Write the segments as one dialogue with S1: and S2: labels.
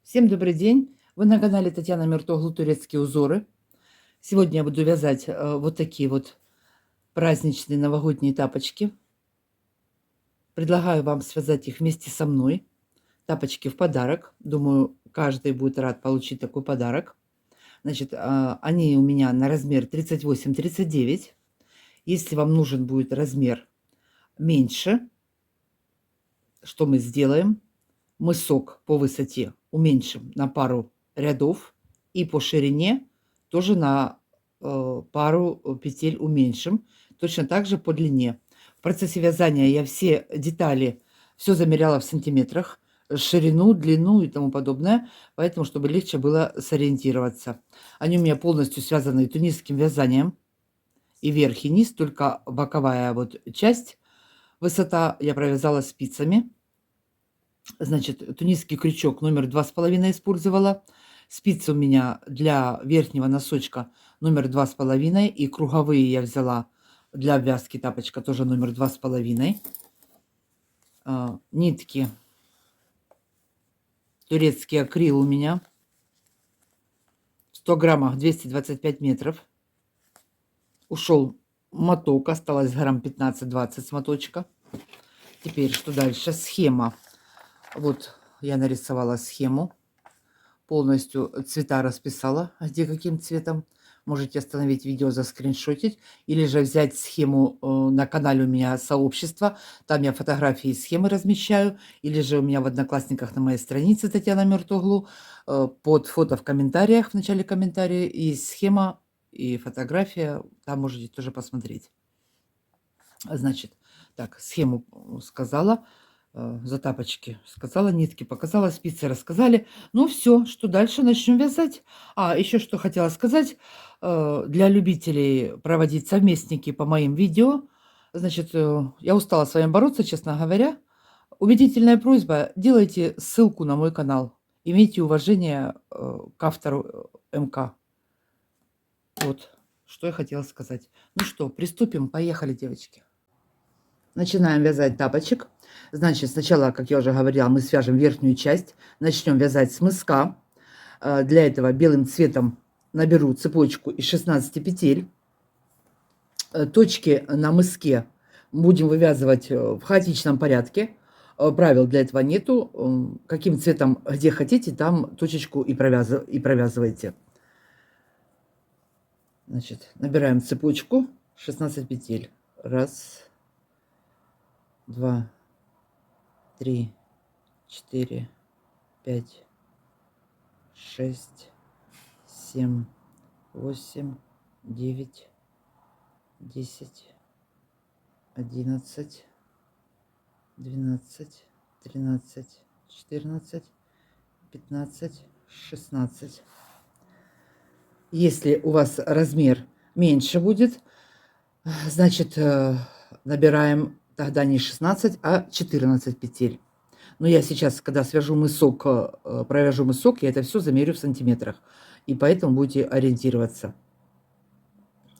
S1: Всем добрый день! Вы на канале Татьяна Миртоглу «Турецкие узоры». Сегодня я буду вязать вот такие вот праздничные новогодние тапочки. Предлагаю вам связать их вместе со мной. Тапочки в подарок. Думаю, каждый будет рад получить такой подарок. Значит, они у меня на размер 38-39. Если вам нужен будет размер меньше, что мы сделаем? Мысок по высоте уменьшим на пару рядов и по ширине тоже на пару петель уменьшим. Точно так же по длине. В процессе вязания я все детали, все замеряла в сантиметрах, ширину, длину и тому подобное, поэтому, чтобы легче было сориентироваться. Они у меня полностью связаны тунисским вязанием, и верх, и низ, только боковая вот часть, высота я провязала спицами. Значит, тунисский крючок номер 2,5 использовала. Спицы у меня для верхнего носочка номер 2,5. И круговые я взяла для обвязки тапочка тоже номер 2,5. Нитки. Турецкий акрил у меня. В 100 граммах 225 метров. Ушел моток. Осталось грамм 15-20 с моточка. Теперь что дальше? Схема. Вот я нарисовала схему. Полностью цвета расписала, где каким цветом. Можете остановить видео, заскриншотить. Или же взять схему на канале у меня сообщества. Там я фотографии и схемы размещаю. Или же у меня в Одноклассниках на моей странице Татьяна Миртоглу. Под фото в комментариях, в начале комментария. И схема, и фотография. Там можете тоже посмотреть. Значит, так, схему сказала. За тапочки сказала, нитки показала, спицы рассказали. Ну все, что дальше начнем вязать. Еще что хотела сказать. Для любителей проводить совместники по моим видео. Значит, я устала с вами бороться, честно говоря. Убедительная просьба, делайте ссылку на мой канал. Имейте уважение к автору МК. Вот, что я хотела сказать. Ну что, приступим, поехали, девочки. Начинаем вязать тапочек. Значит, сначала, как я уже говорила, мы свяжем верхнюю часть. Начнем вязать с мыска. Для этого белым цветом наберу цепочку из 16 петель. Точки на мыске будем вывязывать в хаотичном порядке. Правил для этого нету. Каким цветом, где хотите, там точечку и провязывайте. Значит, набираем цепочку 16 петель. Раз, два, 3, 4, 5, 6, 7, 8, 9, 10, 11, 12, 13, 14, 15, 16. Если у вас размер меньше будет, значит, набираем тогда не 16, а 14 петель. Но я сейчас, когда свяжу мысок, провяжу мысок, я это все замерю в сантиметрах. И поэтому будете ориентироваться.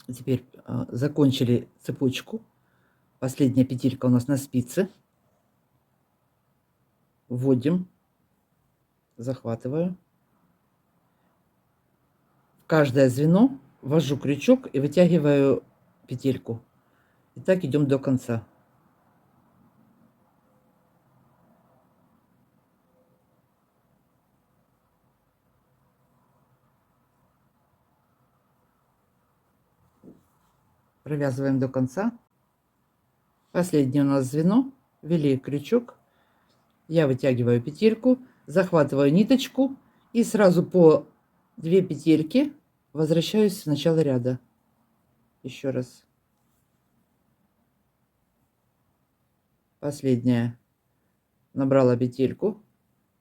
S1: Теперь закончили цепочку. Последняя петелька у нас на спице. Вводим. Захватываю. В каждое звено ввожу крючок и вытягиваю петельку. И так идем до конца. Провязываем до конца. Последнее у нас звено. Ввели крючок. Я вытягиваю петельку, захватываю ниточку и сразу по 2 петельки возвращаюсь в начало ряда. Еще раз. Последняя. Набрала петельку,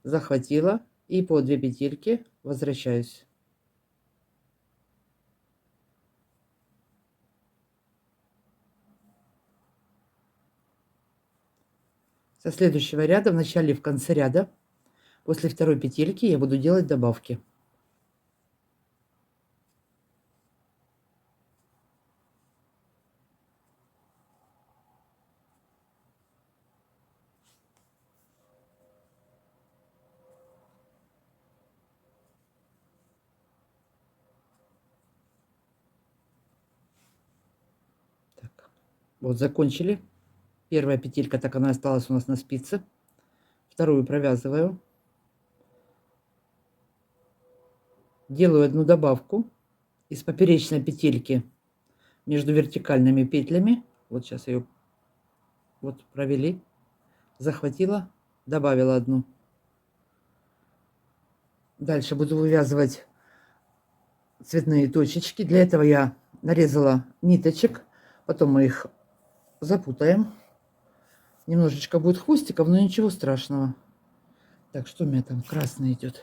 S1: захватила и по 2 петельки возвращаюсь. Со следующего ряда, в начале и в конце ряда, после второй петельки я буду делать добавки. Вот закончили. Первая петелька, так она осталась у нас на спице. Вторую провязываю. Делаю одну добавку из поперечной петельки между вертикальными петлями. Вот сейчас ее вот провели, захватила, добавила одну. Дальше буду вывязывать цветные точечки. Для этого я нарезала ниточек, потом мы их запутаем. Немножечко будет хвостиков, но ничего страшного. Так, что у меня там красный идет?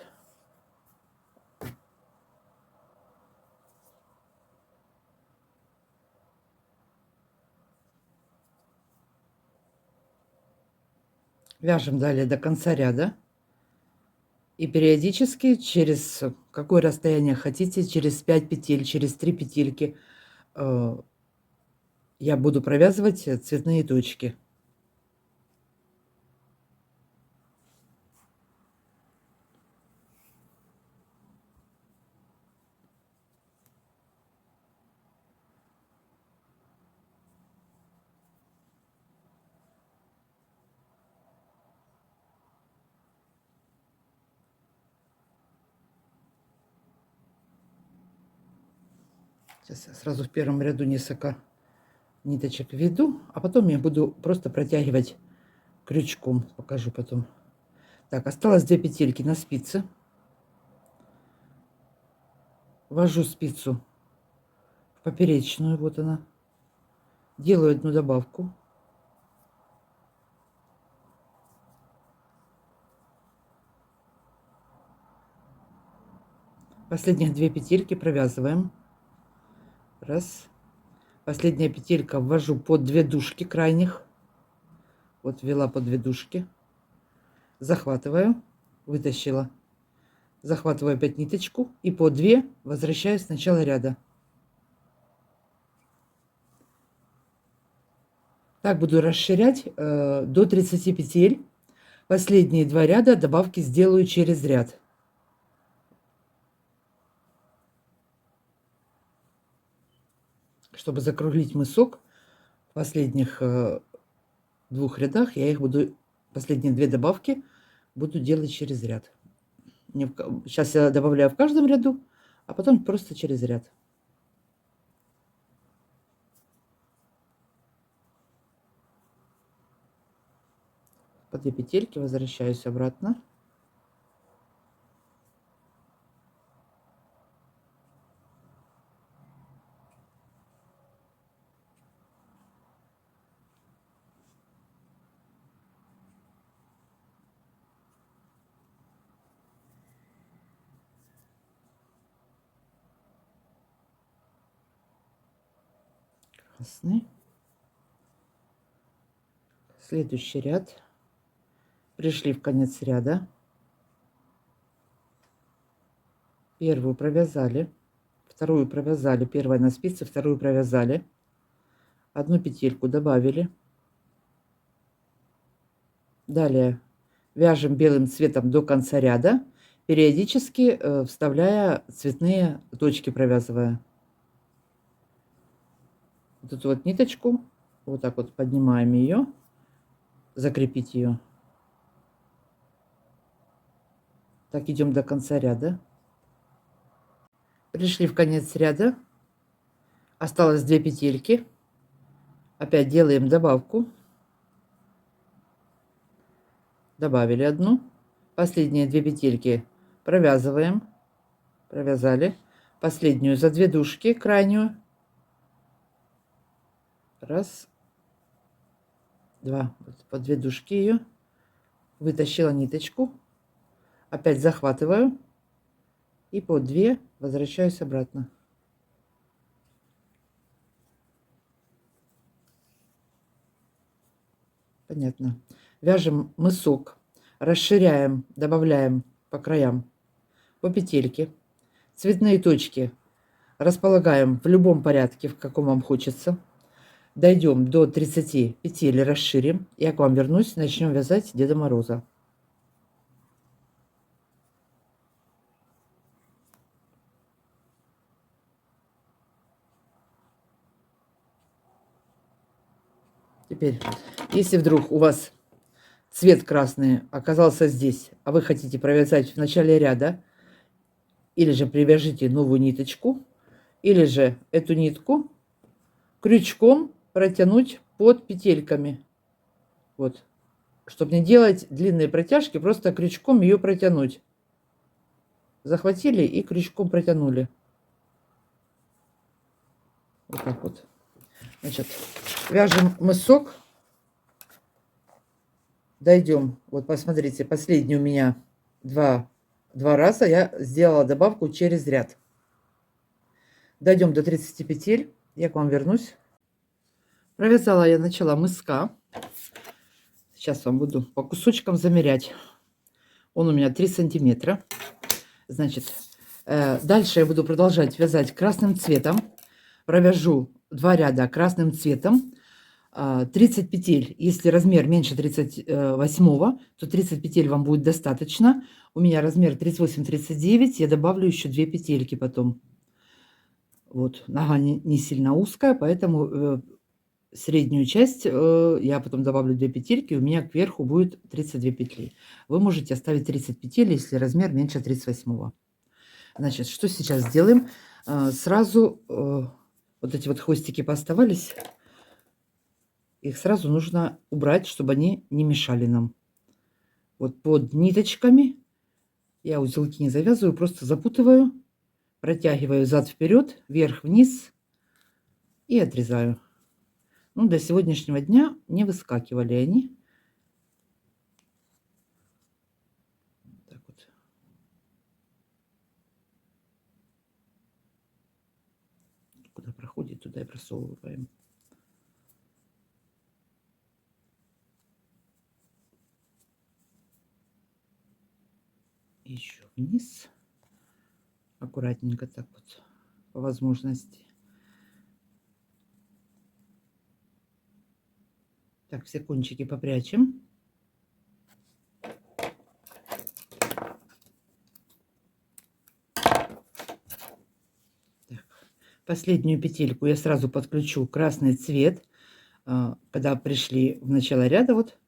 S1: Вяжем далее до конца ряда. И периодически, через какое расстояние хотите, через 5 петель, через 3 петельки, я буду провязывать цветные точки. Сейчас я сразу в первом ряду несколько ниточек введу, а потом я буду просто протягивать крючком. Покажу потом. Так, осталось 2 петельки на спице. Ввожу спицу в поперечную, вот она. Делаю одну добавку. Последних 2 петельки провязываем. Раз. Последняя петелька ввожу под 2 дужки крайних. Вот ввела под 2 дужки. Захватываю, вытащила. Захватываю опять ниточку и по 2 возвращаюсь с начала ряда. Так буду расширять до 30 петель. Последние 2 ряда добавки сделаю через ряд. Чтобы закруглить мысок, в последних 2 рядах я их буду, последние 2 добавки буду делать через ряд. Сейчас я добавляю в каждом ряду, а потом просто через ряд. По 2 петельки возвращаюсь обратно. Красный. Следующий ряд. Пришли в конец ряда. Первую провязали, вторую провязали, первая на спице, вторую провязали, одну петельку добавили. Далее вяжем белым цветом до конца ряда, периодически вставляя цветные точки, провязывая. Вот эту вот ниточку, вот так вот поднимаем ее, закрепить ее. Так идем до конца ряда. Пришли в конец ряда, осталось 2 петельки, опять делаем добавку, добавили одну, последние 2 петельки провязываем, провязали, последнюю за 2 дужки крайнюю, раз, два, вот по 2 дужки ее, вытащила ниточку, опять захватываю и по 2 возвращаюсь обратно. Понятно. Вяжем мысок, расширяем, добавляем по краям по петельке. Цветные точки располагаем в любом порядке, в каком вам хочется. Дойдем до 30 петель, расширим. Я к вам вернусь, начнем вязать Деда Мороза. Теперь, если вдруг у вас цвет красный оказался здесь, а вы хотите провязать в начале ряда, или же привяжите новую ниточку, или же эту нитку крючком протянуть под петельками. Вот. Чтобы не делать длинные протяжки, просто крючком ее протянуть. Захватили и крючком протянули. Вот так вот. Значит, вяжем мысок. Дойдем. Вот посмотрите, последний у меня два раза я сделала добавку через ряд. Дойдем до 30 петель. Я к вам вернусь. Провязала я начало мыска. Сейчас вам буду по кусочкам замерять. Он у меня 3 сантиметра. Значит, дальше я буду продолжать вязать красным цветом. Провяжу 2 ряда красным цветом. 30 петель. Если размер меньше 38, то 30 петель вам будет достаточно. У меня размер 38-39. Я добавлю еще 2 петельки потом. Вот, нога не сильно узкая, поэтому среднюю часть я потом добавлю 2 петельки. У меня кверху будет 32 петли. Вы можете оставить 30 петель, если размер меньше 38. Значит, что сейчас сделаем? Сразу вот эти вот хвостики пооставались. Их сразу нужно убрать, чтобы они не мешали нам. Вот под ниточками я узелки не завязываю, просто запутываю, протягиваю зад вперед, вверх-вниз и отрезаю. Ну, до сегодняшнего дня не выскакивали они. Так вот. Куда проходит, туда и просовываем. Еще вниз. Аккуратненько так вот, по возможности. Так, все кончики попрячем. Так. Последнюю петельку я сразу подключу красный цвет. Когда пришли в начало ряда, вот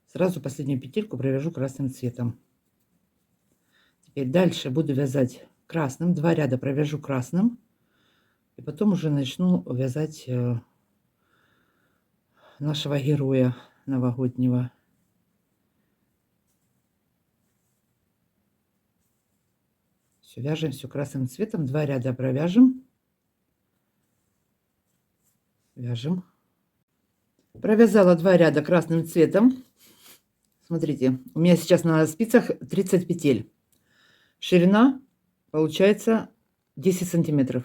S1: сразу последнюю петельку провяжу красным цветом. Теперь дальше буду вязать красным. 2 ряда провяжу красным. И потом уже начну вязать нашего героя новогоднего. Все, вяжем все красным цветом. 2 ряда провяжем. Вяжем. Провязала 2 ряда красным цветом. Смотрите, у меня сейчас на спицах 30 петель. Ширина получается 10 сантиметров.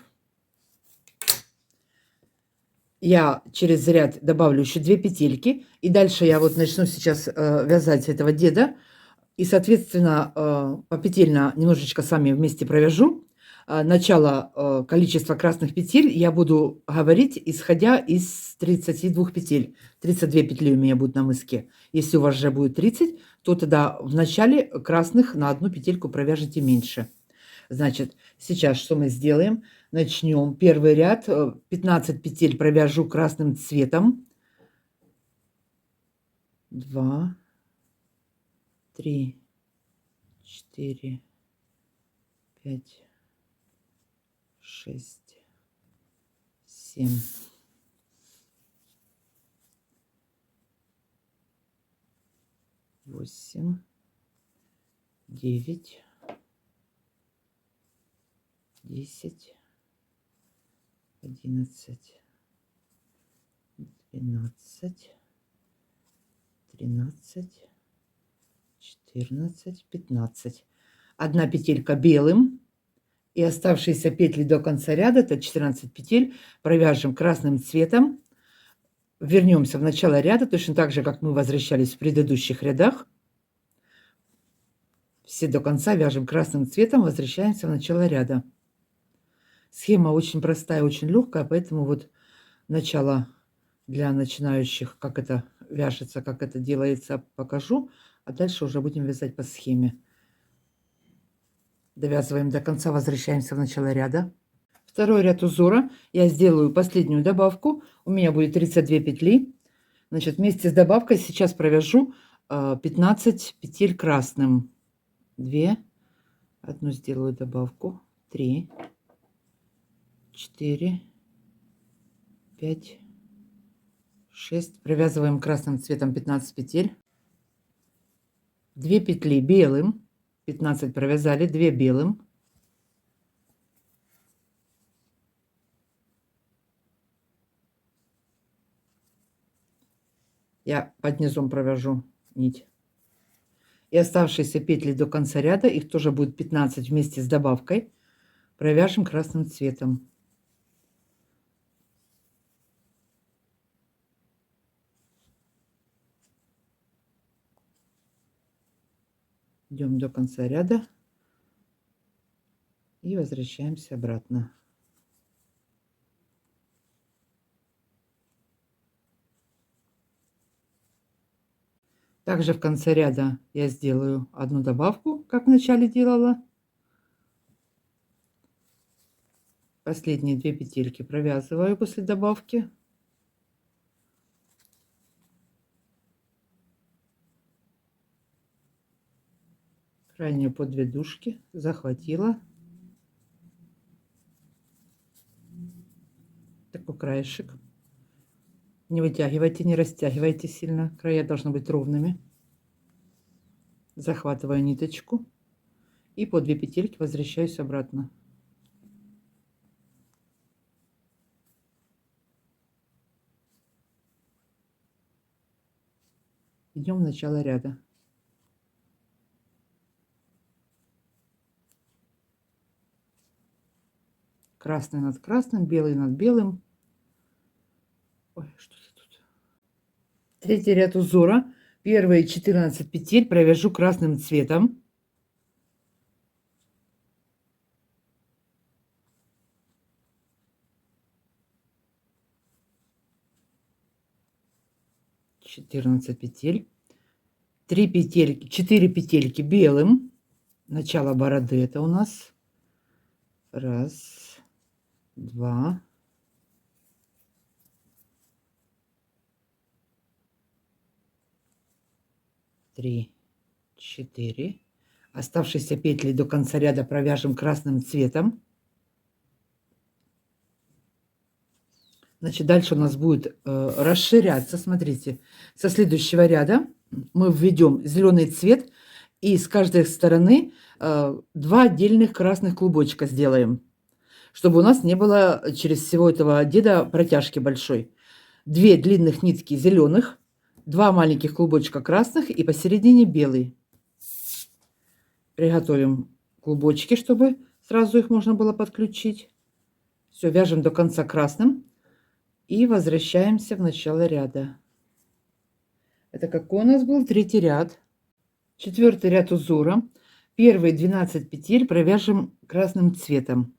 S1: Я через ряд добавлю еще 2 петельки. И дальше я вот начну сейчас вязать этого деда. И, соответственно, попетельно немножечко сами вместе провяжу. Начало количества красных петель я буду говорить, исходя из 32 петель. 32 петли у меня будут на мыске. Если у вас же будет 30, то тогда в начале красных на одну петельку провяжите меньше. Значит, сейчас что мы сделаем? Начнем. Первый ряд, 15 петель провяжу красным цветом. 2, 3, 4, 5, 6, 7, 8, 9, 10, 11, 12, 13, 14, 15. Одна петелька белым. И оставшиеся петли до конца ряда, это 14 петель, провяжем красным цветом. Вернемся в начало ряда, точно так же, как мы возвращались в предыдущих рядах. Все до конца вяжем красным цветом, возвращаемся в начало ряда. Схема очень простая, очень легкая, поэтому вот начало для начинающих, как это вяжется, как это делается, покажу. А дальше уже будем вязать по схеме. Довязываем до конца, возвращаемся в начало ряда. Второй ряд узора я сделаю последнюю добавку. У меня будет 32 петли. Значит, вместе с добавкой сейчас провяжу 15 петель красным. 2, одну сделаю добавку, 3, 4, 5, 6. Провязываем красным цветом 15 петель. 2 петли белым, 15 провязали, 2 белым. Я под низом провяжу нить. И оставшиеся петли до конца ряда, их тоже будет 15 вместе с добавкой, провяжем красным цветом. Идем до конца ряда и возвращаемся обратно. Также в конце ряда я сделаю одну добавку, как в начале делала. Последние 2 петельки провязываю после добавки. Крайнюю по 2 дужки захватила. Такой краешек. Не вытягивайте, не растягивайте сильно. Края должны быть ровными. Захватываю ниточку и по 2 петельки возвращаюсь обратно. Идем в начало ряда. Красный над красным, белый над белым. Ой, что это тут? Третий ряд узора. Первые 14 петель провяжу красным цветом. Петель. 3 петельки, 4 петельки белым. Начало бороды это у нас. 1, 2, 3, 4. Оставшиеся петли до конца ряда провяжем красным цветом. Значит, дальше у нас будет расширяться. Смотрите, со следующего ряда мы введем зеленый цвет и с каждой стороны 2 отдельных красных клубочка сделаем, чтобы у нас не было через всего этого деда протяжки большой. 2 длинных нитки зеленых, 2 маленьких клубочка красных и посередине белый. Приготовим клубочки, чтобы сразу их можно было подключить. Все, вяжем до конца красным и возвращаемся в начало ряда. Это какой у нас был? Третий ряд. Четвертый ряд узора. Первые 12 петель провяжем красным цветом.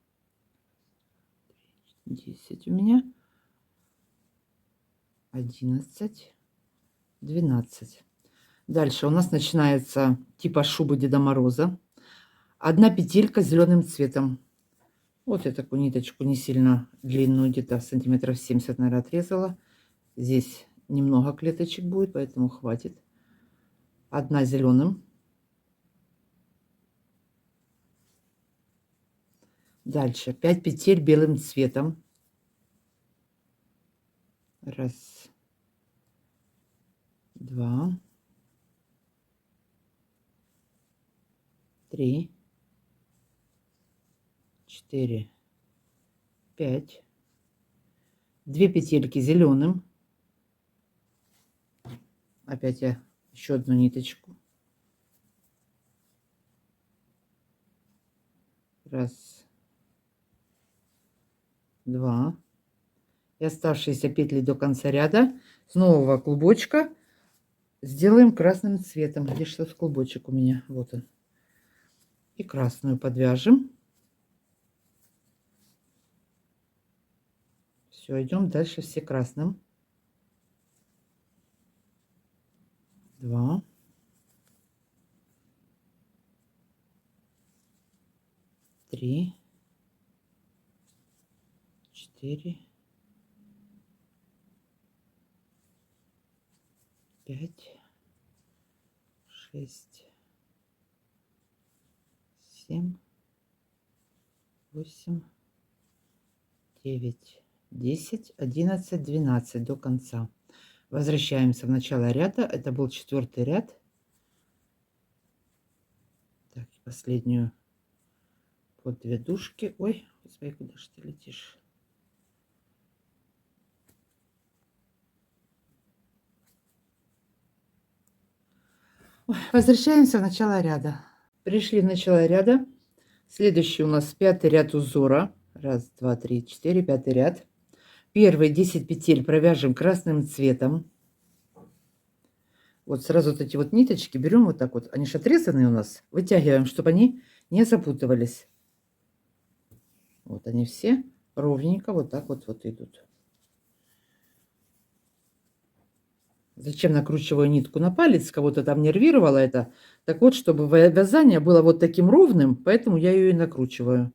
S1: 10 у меня. 11, 12. Дальше у нас начинается типа шубы Деда Мороза. 1 петелька зеленым цветом. Вот я такую ниточку не сильно длинную, где-то сантиметров 70, наверное, отрезала. Здесь немного клеточек будет, поэтому хватит. 1 зеленым. Дальше 5 петель белым цветом. 1, 2, 3, 4, 5. 2 петельки зеленым. Опять я еще одну ниточку. 1, 2. И оставшиеся петли до конца ряда с нового клубочка сделаем красным цветом. Где сейчас клубочек у меня? Вот он. И красную подвяжем. Все, идем дальше все красным. 2, 3, 4, 5, 6, 7, 8, 9, 10, 11, 12 до конца. Возвращаемся в начало ряда. Это был 4-й ряд. Так, последнюю под 2 дужки. Ой, господи, куда же ты летишь? Ой, возвращаемся в начало ряда. Пришли в начало ряда. Следующий у нас 5-й ряд узора. 1, 2, 3, 4, 5-й ряд. Первые 10 петель провяжем красным цветом. Вот сразу вот эти вот ниточки берем вот так вот. Они же отрезанные у нас. Вытягиваем, чтобы они не запутывались. Вот они все ровненько вот так вот идут. Зачем накручиваю нитку на палец? Кого-то там нервировало это. Так вот, чтобы вязание было вот таким ровным, поэтому я ее и накручиваю.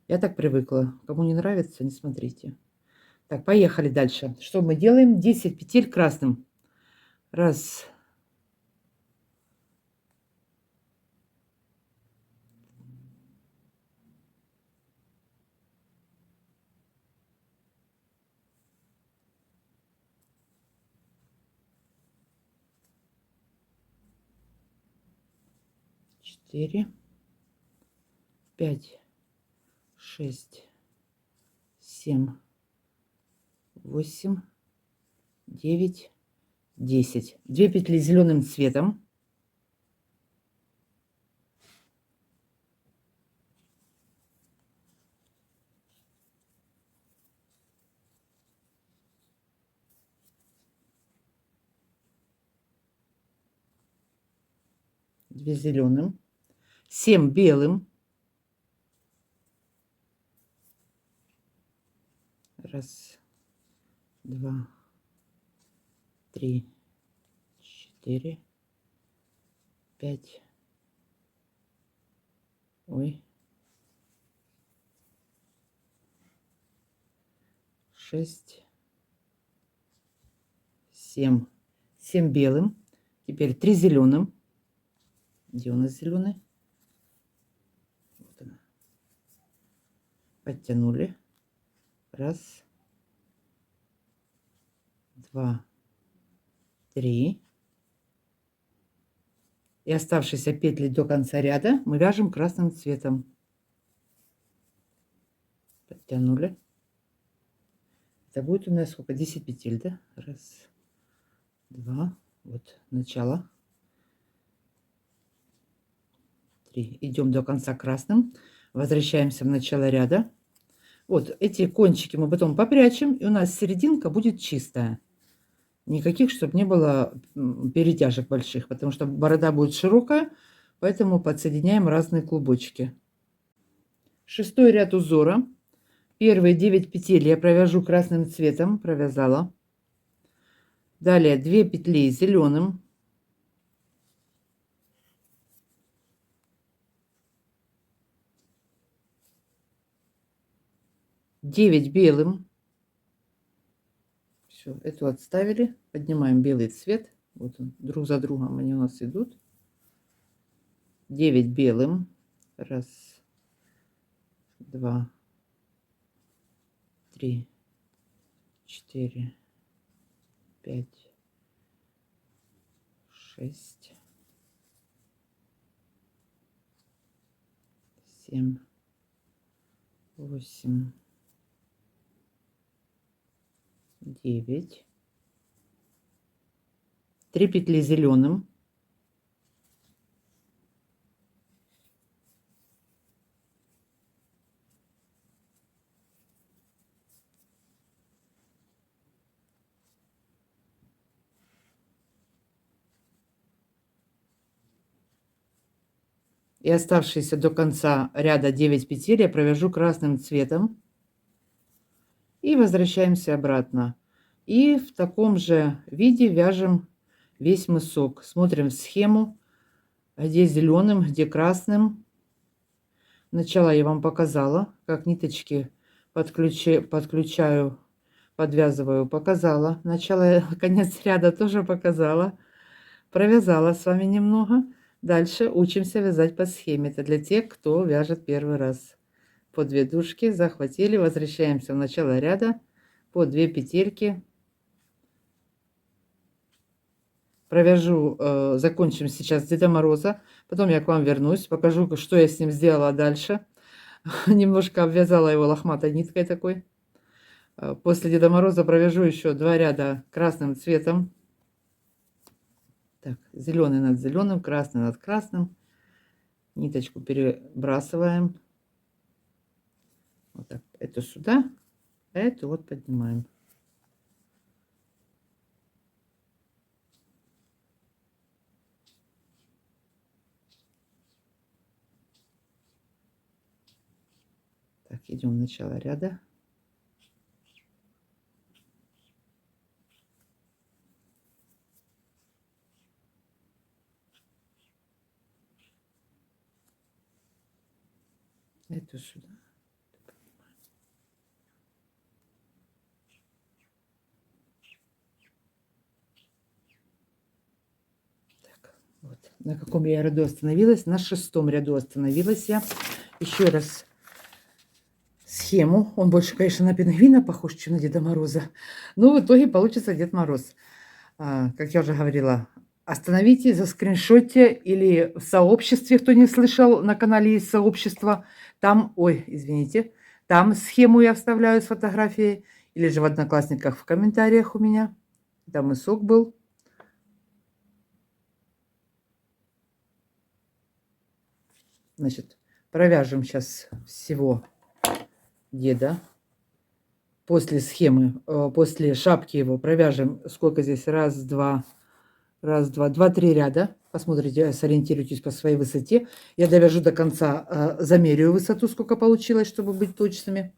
S1: Я так привыкла. Кому не нравится, не смотрите. Так, поехали дальше. Что мы делаем? 10 петель красным. 1, 4, 5, 6, 7, 8, 9, 10. 2 петли зеленым цветом. Две зеленым. 7 белым. 1, 2, 3, 4, 5. Ой. 6, 7. 7 белым. Теперь 3 зеленым. Где у нас зеленый? Вот она. Подтянули. 1, 2, 3. И оставшиеся петли до конца ряда мы вяжем красным цветом. Подтянули. Это будет у нас сколько? 10 петель, да? 1, 2. Вот начало. 3. Идем до конца красным. Возвращаемся в начало ряда. Вот эти кончики мы потом попрячем, и у нас серединка будет чистая. Никаких, чтобы не было перетяжек больших, потому что борода будет широкая, поэтому подсоединяем разные клубочки. 6-й ряд узора. Первые 9 петель я провяжу красным цветом, провязала. Далее 2 петли зеленым. 9 белым. Все, эту отставили. Поднимаем белый цвет. Вот он, друг за другом они у нас идут. 9 белым. 1, 2, 3, 4, 5, 6, 7, 8, 9. 3 петли зеленым. И оставшиеся до конца ряда 9 петель я провяжу красным цветом. И возвращаемся обратно. И в таком же виде вяжем весь мысок. Смотрим схему, где зеленым, где красным. Начало я вам показала, как ниточки подключаю Подвязываю, показала. Начало, конец ряда тоже показала. Провязала с вами немного. Дальше учимся вязать по схеме. Это для тех, кто вяжет первый раз. По 2 дужки захватили, возвращаемся в начало ряда. По 2 петельки. Провяжу, закончим сейчас Деда Мороза. Потом я к вам вернусь, покажу, что я с ним сделала дальше. Немножко обвязала его лохматой ниткой такой. После Деда Мороза провяжу еще 2 ряда красным цветом. Так, зеленый над зеленым, красный над красным. Ниточку перебрасываем. Вот так. Эту сюда, а эту вот поднимаем. Так, идем в начало ряда. Эту сюда. Так, вот. На каком я ряду остановилась? На 6-м ряду остановилась я. Еще раз схему. Он больше, конечно, на пингвина похож, чем на Деда Мороза. Но в итоге получится Дед Мороз. Как я уже говорила, остановите, заскриншотьте или в сообществе, кто не слышал, на канале есть сообщество. Там, ой, извините, там схему я вставляю с фотографией. Или же в Одноклассниках в комментариях у меня. Там и сок был. Значит, провяжем сейчас всего деда. После схемы, после шапки его провяжем, сколько здесь, раз, два, 3 ряда. Посмотрите, сориентируйтесь по своей высоте. Я довяжу до конца, замерю высоту, сколько получилось, чтобы быть точными.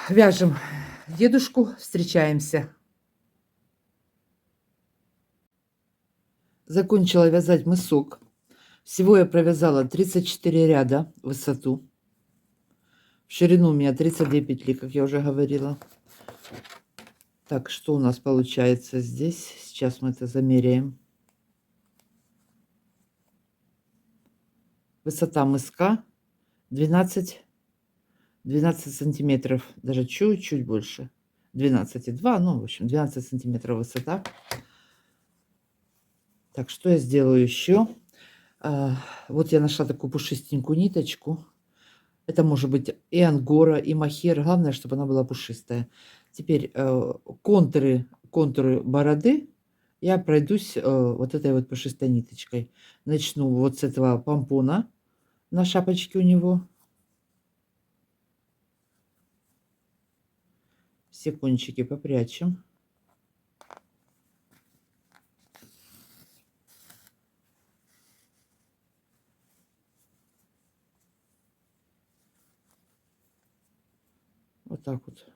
S1: Вяжем дедушку, встречаемся. Закончила вязать мысок. Всего я провязала 34 ряда в высоту. В ширину у меня 32 петли, как я уже говорила. Так, что у нас получается здесь? Сейчас мы это замеряем. Высота мыска 12 сантиметров, даже чуть-чуть больше. 12,2, ну, в общем, 12 сантиметров высота. Так, что я сделаю еще? Вот я нашла такую пушистенькую ниточку. Это может быть и ангора, и мохер. Главное, чтобы она была пушистая. Теперь контуры бороды я пройдусь вот этой вот пушистой ниточкой. Начну вот с этого помпона на шапочке у него. Все кончики попрячем. Вот так вот.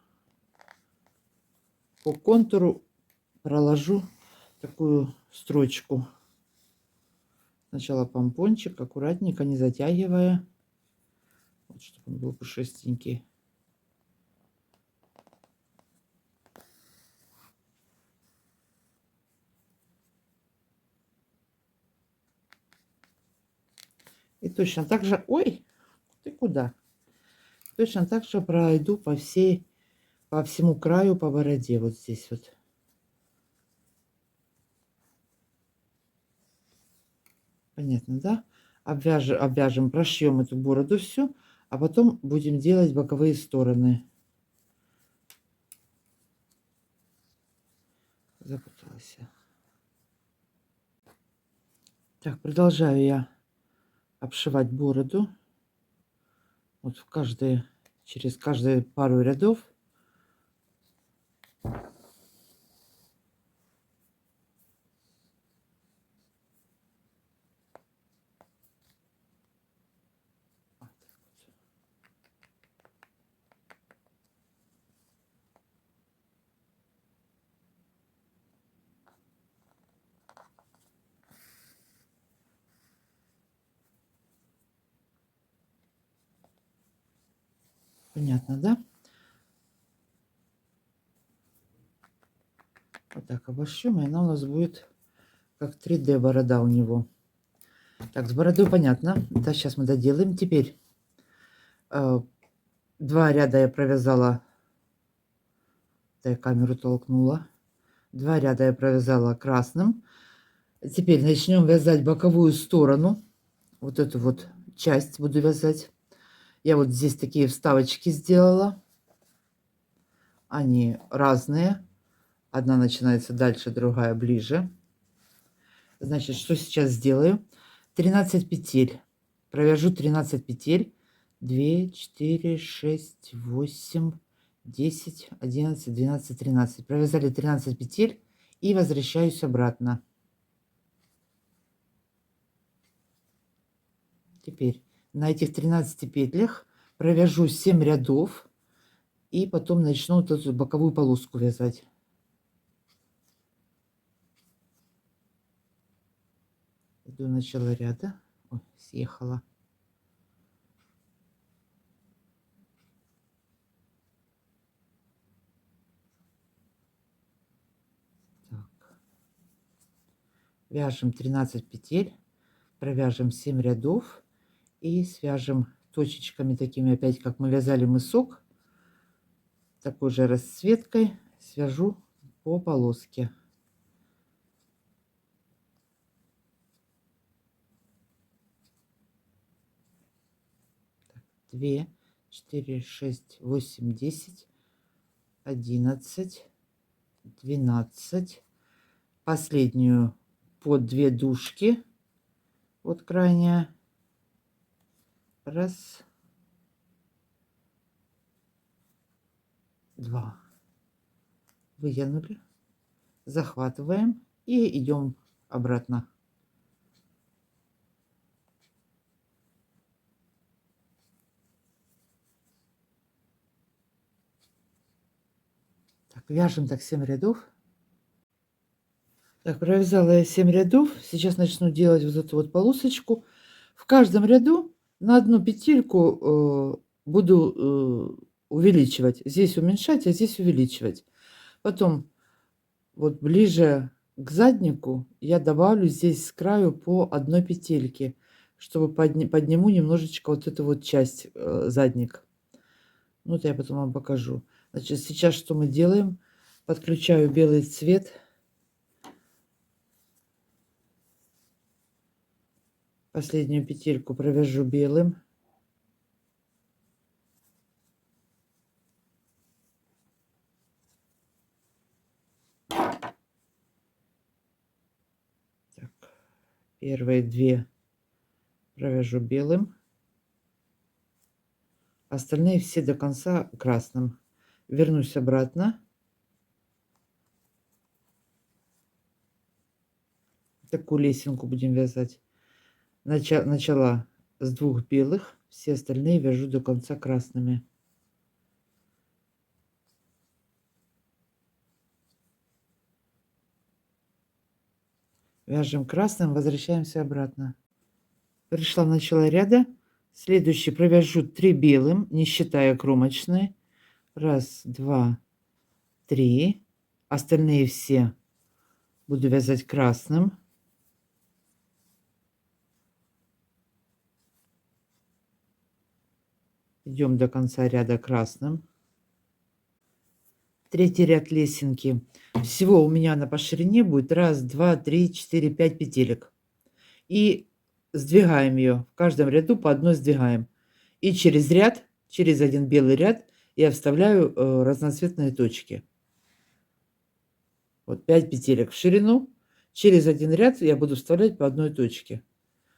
S1: По контуру проложу такую строчку. Сначала помпончик, аккуратненько, не затягивая. Вот, чтобы он был пушистенький. И точно так же... Ой, ты куда? Точно так же пройду по всему краю, по бороде. Вот здесь вот. Понятно, да? Обвяжем, прошьем эту бороду всю, а потом будем делать боковые стороны. Запуталась я. Так, продолжаю я обшивать бороду. Вот через каждые пару рядов. Понятно, да? Вот так обошьем, и она у нас будет как 3D борода у него. Так, с бородой понятно. Да, сейчас мы доделаем. Теперь 2 ряда я провязала. Да, я камеру толкнула. 2 ряда я провязала красным. Теперь начнем вязать боковую сторону. Вот эту вот часть буду вязать. Я вот здесь такие вставочки сделала. Они разные. Одна начинается дальше, другая ближе. Значит, что сейчас сделаю? 13 петель. Провяжу 13 петель. 2, 4, 6, 8, 10, 11, 12, 13. Провязали 13 петель и возвращаюсь обратно. Теперь на этих 13 петлях провяжу 7 рядов и потом начну вот эту боковую полоску вязать. Иду начало ряда. Ой, съехала. Так. Вяжем 13 петель, провяжем 7 рядов и свяжем точечками такими, опять как мы вязали мысок, такой же расцветкой свяжу по полоске. Так, 2, 4, 6, 8, 10, 11, 12. Последнюю под 2 дужки, вот крайняя. Раз, 2. Вытянули, захватываем и идем обратно. Так, вяжем так 7 рядов. Так, провязала я 7 рядов. Сейчас начну делать вот эту вот полосочку. В каждом ряду на одну петельку буду увеличивать. Здесь уменьшать, а здесь увеличивать. Потом вот ближе к заднику я добавлю здесь с краю по одной петельке, чтобы подниму немножечко вот эту вот часть задник. Ну, это я потом вам покажу. Значит, сейчас что мы делаем? Подключаю белый цвет. Последнюю петельку провяжу белым. Так, первые 2 провяжу белым. Остальные все до конца красным. Вернусь обратно. Такую лесенку будем вязать. Начала с 2 белых, все остальные вяжу до конца красными. Вяжем красным, возвращаемся обратно. Пришла в начало ряда. Следующий провяжу 3 белым, не считая кромочные. 1, 2, 3. Остальные все буду вязать красным. Идем до конца ряда красным. Третий ряд лесенки. Всего у меня на по ширине будет 1, 2, 3, 4, 5 петелек. И сдвигаем ее. В каждом ряду по одной сдвигаем. И через ряд, через один белый ряд я вставляю разноцветные точки. Вот 5 петелек в ширину. Через один ряд я буду вставлять по одной точке.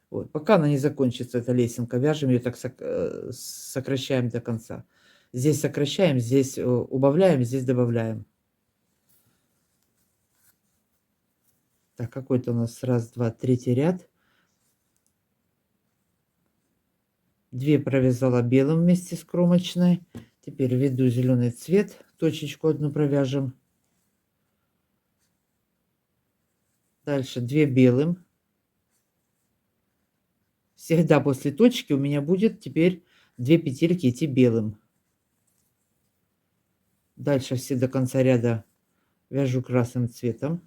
S1: Вот, пока она не закончится, эта лесенка, вяжем ее так, сокращаем до конца. Здесь сокращаем, здесь убавляем, здесь добавляем. Так, какой-то у нас 1, 2, 3 ряд. 2 провязала белым вместе с кромочной. Теперь введу зеленый цвет, точечку одну провяжем. Дальше 2 белым. Всегда после точки у меня будет теперь 2 петельки идти белым. Дальше все до конца ряда Вяжу красным цветом.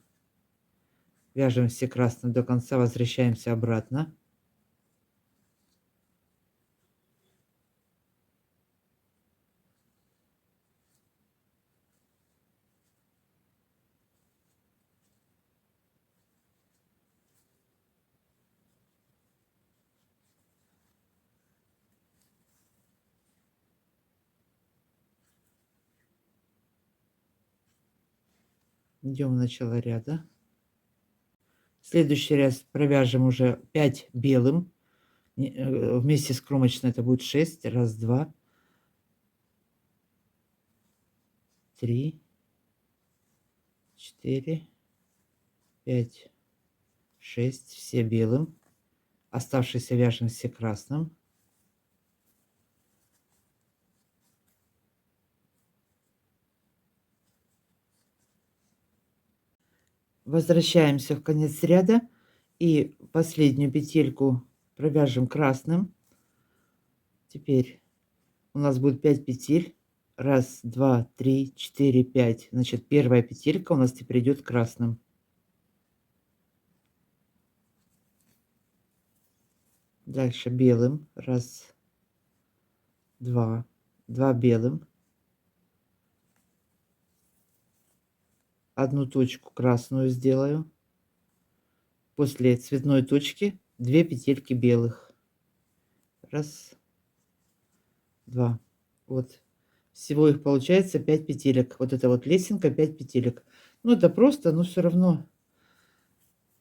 S1: Вяжем все красным до конца, возвращаемся обратно. Идем в начало ряда. Следующий ряд провяжем уже 5 белым. Вместе с кромочной это будет 6. Раз, два, 3, 4, 5, 6. Все белым. Оставшиеся вяжем все красным. Возвращаемся в конец ряда и последнюю петельку провяжем красным. Теперь у нас будет 5 петель. Раз, два, три, четыре, пять. Значит, первая петелька у нас теперь идет красным. Дальше белым. Раз, два, два белым. Одну точку красную сделаю. После цветной точки 2 петельки белых. Раз, два. Вот. Всего их получается 5 петелек. Вот это вот лесенка 5 петелек. Ну, это просто, но все равно,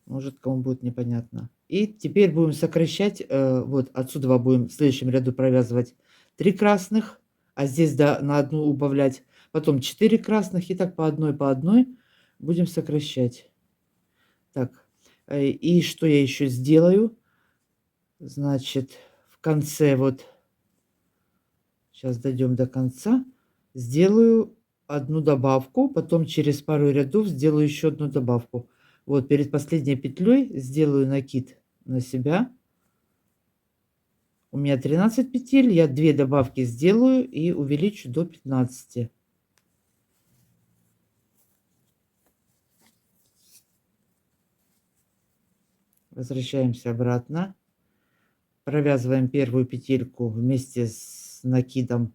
S1: может, кому будет непонятно. И теперь будем сокращать. Вот отсюда будем в следующем ряду провязывать 3 красных, а здесь на одну убавлять. Потом 4 красных, и так по одной будем сокращать. Так, и что я еще сделаю? Значит, в конце вот, сейчас дойдем до конца, сделаю одну добавку, потом через пару рядов сделаю еще одну добавку. Вот перед последней петлей сделаю накид на себя. У меня 13 петель, я 2 добавки сделаю и увеличу до 15. Возвращаемся обратно. Провязываем первую петельку вместе с накидом.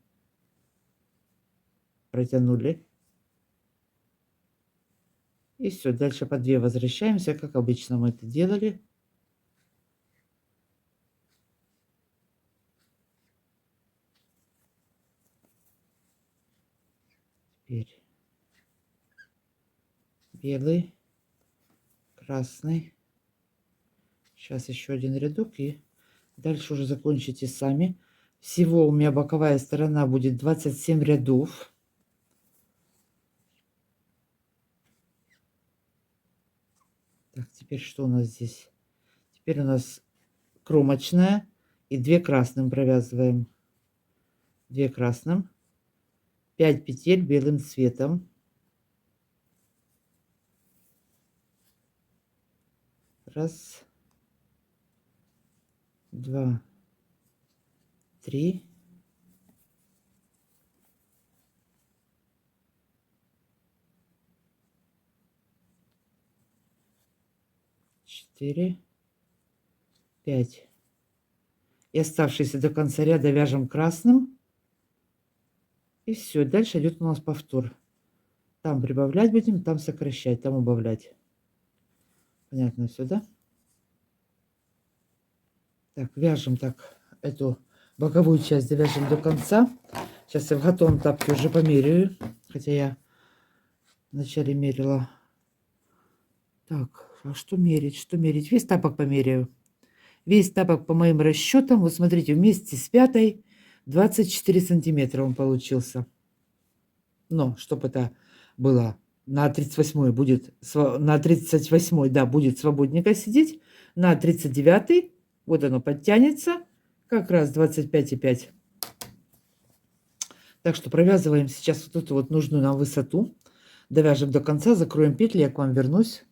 S1: Протянули. И все, дальше по 2 возвращаемся, как обычно мы это делали. Теперь белый, красный. Сейчас еще один рядок, и дальше уже закончите сами. Всего у меня боковая сторона будет 27 рядов. Так, теперь что у нас здесь? Теперь у нас кромочная и 2 красным провязываем. 2 красным. 5 петель белым цветом. Раз, два, три, 4, 5. И оставшиеся до конца ряда вяжем красным. И все, дальше идет у нас повтор. Там прибавлять будем, там сокращать, там убавлять. Понятно все, да? Так, вяжем так эту боковую часть, довяжем до конца. Сейчас я в готовом тапке уже померяю, хотя я вначале мерила. Так, а что мерить, что мерить? Весь тапок померяю. Весь тапок по моим расчетам, вот смотрите, вместе с пятой 24 сантиметра он получился. Но, чтобы это было на 38 будет, на 38, да, будет свободненько сидеть, на 39 вот оно подтянется, как раз 25,5. Так что провязываем сейчас вот эту вот нужную нам высоту, довяжем до конца, закроем петли, я к вам вернусь.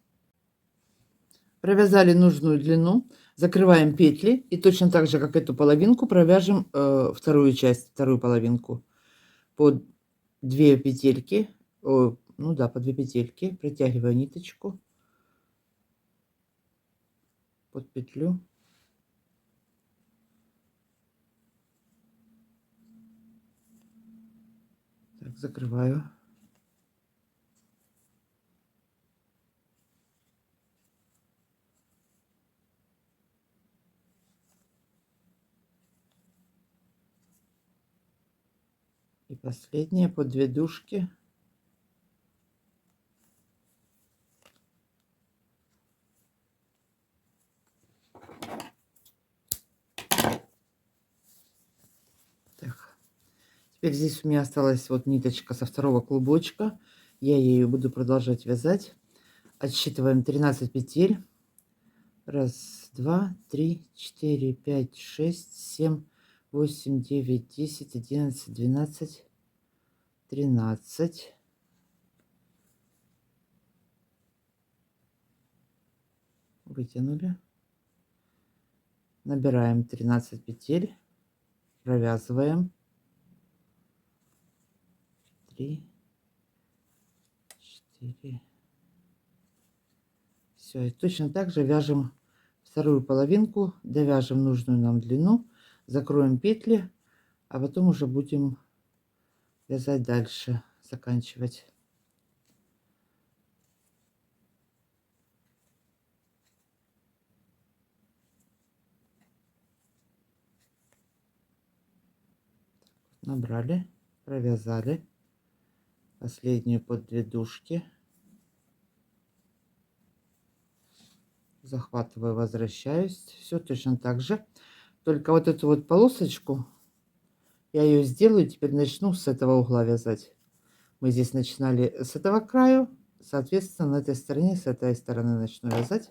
S1: Провязали нужную длину, закрываем петли и точно так же, как эту половинку, провяжем вторую часть, вторую половинку. По 2 петельки, Ну да, по 2 петельки. Притягиваю ниточку под петлю. Так, закрываю. И последнее по 2 дужки. Так. Теперь здесь у меня осталась вот ниточка со второго клубочка. Я ею буду продолжать вязать. Отсчитываем 13 петель. 1, 2, 3, 4, 5, 6, 7, 8, 9, 10, 11, 12, 13. Вытянули. Набираем 13 петель. Провязываем. 3, 4. Все, и точно так же вяжем вторую половинку, довяжем нужную нам длину, закроем петли, а потом уже будем вязать дальше, заканчивать. Набрали, провязали последнюю под 2 дужки, захватываю, возвращаюсь. Все точно так же, только вот эту вот полосочку я ее сделаю, теперь начну с этого угла вязать. Мы здесь начинали с этого краю, соответственно, на этой стороне, с этой стороны начну вязать.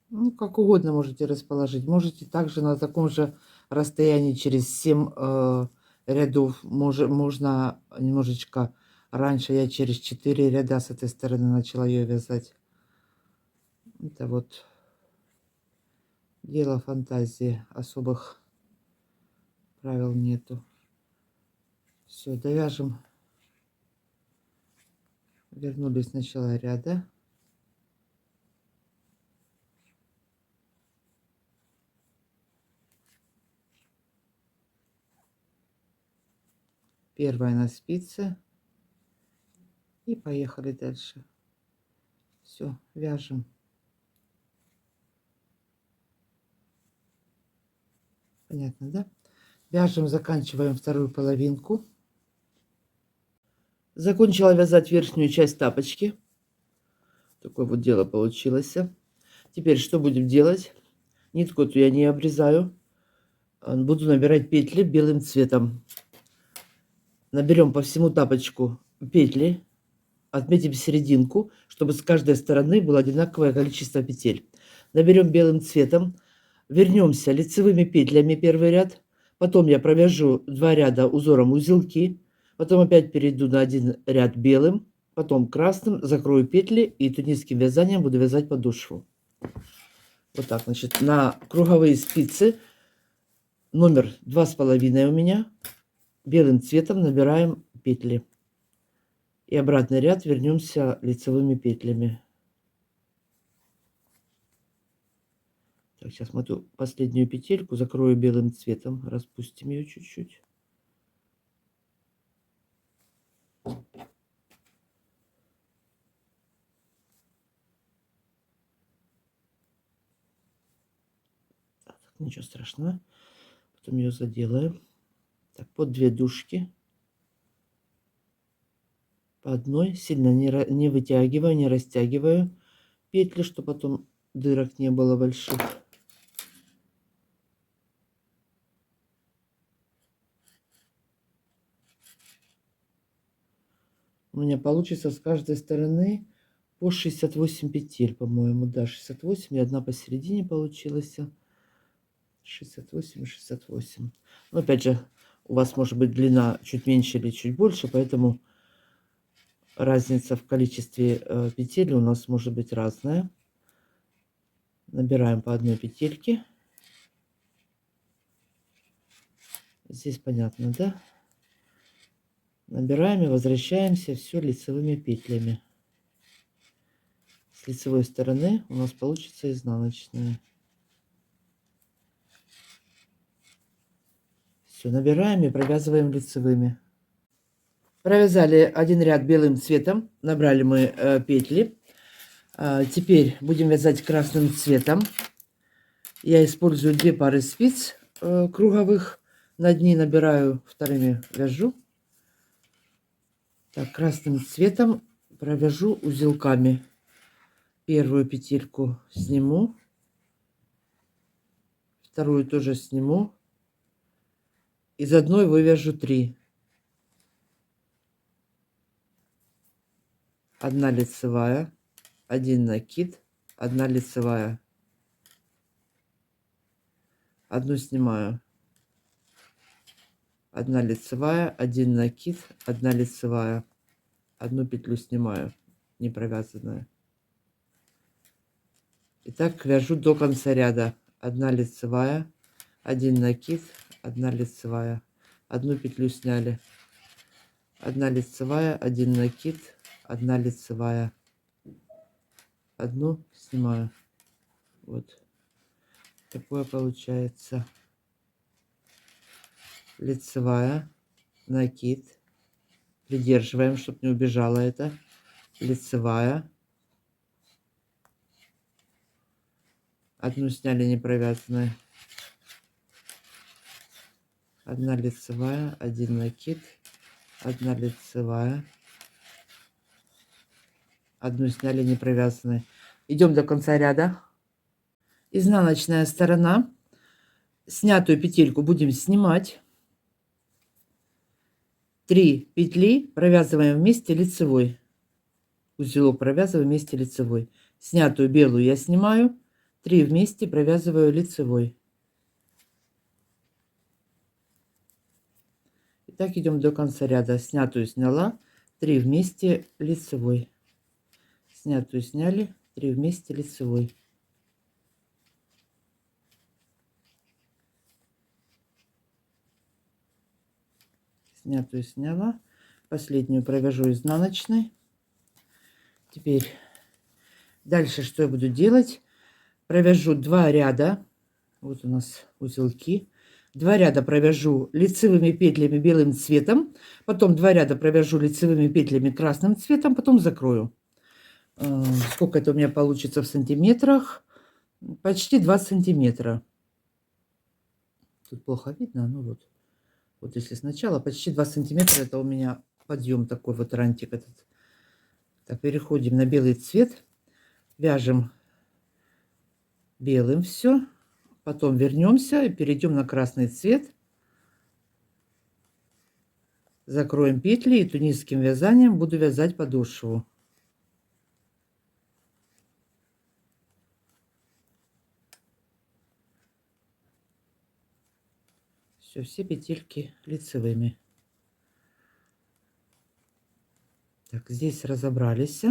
S1: Ну, как угодно можете расположить. Можете также на таком же расстоянии через 7 рядов. Можно немножечко раньше. Я через 4 ряда с этой стороны начала ее вязать. Это вот дело фантазии. Особых правил нету. Все, довяжем. Вернулись с начала ряда. Первая на спице. И поехали дальше. Все, вяжем. Понятно, да? Вяжем, заканчиваем вторую половинку. Закончила вязать верхнюю часть тапочки. Такое вот дело получилось. Теперь что будем делать? Нитку эту я не обрезаю. Буду набирать петли белым цветом. Наберем по всему тапочку петли. Отметим серединку, чтобы с каждой стороны было одинаковое количество петель. Наберем белым цветом. Вернемся лицевыми петлями первый ряд. Потом я провяжу 2 ряда узором узелки. Потом опять перейду на один ряд белым. Потом красным закрою петли и тунисским вязанием буду вязать подошву. Вот так, значит, на круговые спицы номер 2,5 у меня. Белым цветом набираем петли. И обратный ряд вернемся лицевыми петлями. Так, сейчас мы эту последнюю петельку закрою белым цветом. Распустим ее чуть-чуть. Так, ничего страшного. Потом ее заделаем. Так, по 2 дужки. По одной. Сильно не вытягиваю, не растягиваю петли, чтобы потом дырок не было больших. У меня получится с каждой стороны по 68 петель, по-моему. Да, 68 и одна посередине получилась. 68 и 68. Но опять же, у вас может быть длина чуть меньше или чуть больше, поэтому разница в количестве петель у нас может быть разная. Набираем по одной петельке. Здесь понятно, да? Набираем и возвращаемся все лицевыми петлями. С лицевой стороны у нас получится изнаночная. Все, набираем и провязываем лицевыми. Провязали один ряд белым цветом, набрали мы петли. Теперь будем вязать красным цветом. Я использую 2 пары спиц круговых. На дни набираю, вторыми вяжу. Так, красным цветом провяжу узелками. Первую петельку сниму, вторую тоже сниму. Из одной вывяжу 3. Одна лицевая, один накид, одна лицевая. Одну снимаю. Одна лицевая, один накид, одна лицевая. Одну петлю снимаю, не провязанную. Итак, вяжу до конца ряда. Одна лицевая, один накид, одна лицевая. Одну петлю сняли. Одна лицевая, один накид, одна лицевая. Одну снимаю. Вот такое получается. Лицевая, накид. Придерживаем, чтобы не убежала это. Лицевая. Одну сняли не провязанную. Одна лицевая, один накид, одна лицевая. Одну сняли не провязанную. Идем до конца ряда. Изнаночная сторона. Снятую петельку будем снимать. 3 петли провязываем вместе лицевой. Узелок провязываю вместе лицевой. Снятую белую я снимаю. 3 вместе провязываю лицевой. Итак, идем до конца ряда. Снятую сняла, 3 вместе лицевой. Снятую сняли, 3 вместе лицевой. Снятую сняла, последнюю провяжу изнаночной. Теперь дальше что я буду делать? Провяжу 2 ряда. Вот у нас узелки. 2 ряда провяжу лицевыми петлями белым цветом, потом 2 ряда провяжу лицевыми петлями красным цветом, потом закрою. Сколько это у меня получится в сантиметрах? Почти 2 сантиметра. Тут плохо видно, ну вот. Вот если сначала почти 2 сантиметра, это у меня подъем такой вот рантик этот. Так, переходим на белый цвет, вяжем белым все. Потом вернемся и перейдем на красный цвет. Закроем петли и тунисским вязанием буду вязать подошву. Все петельки лицевыми. Так, здесь разобрались.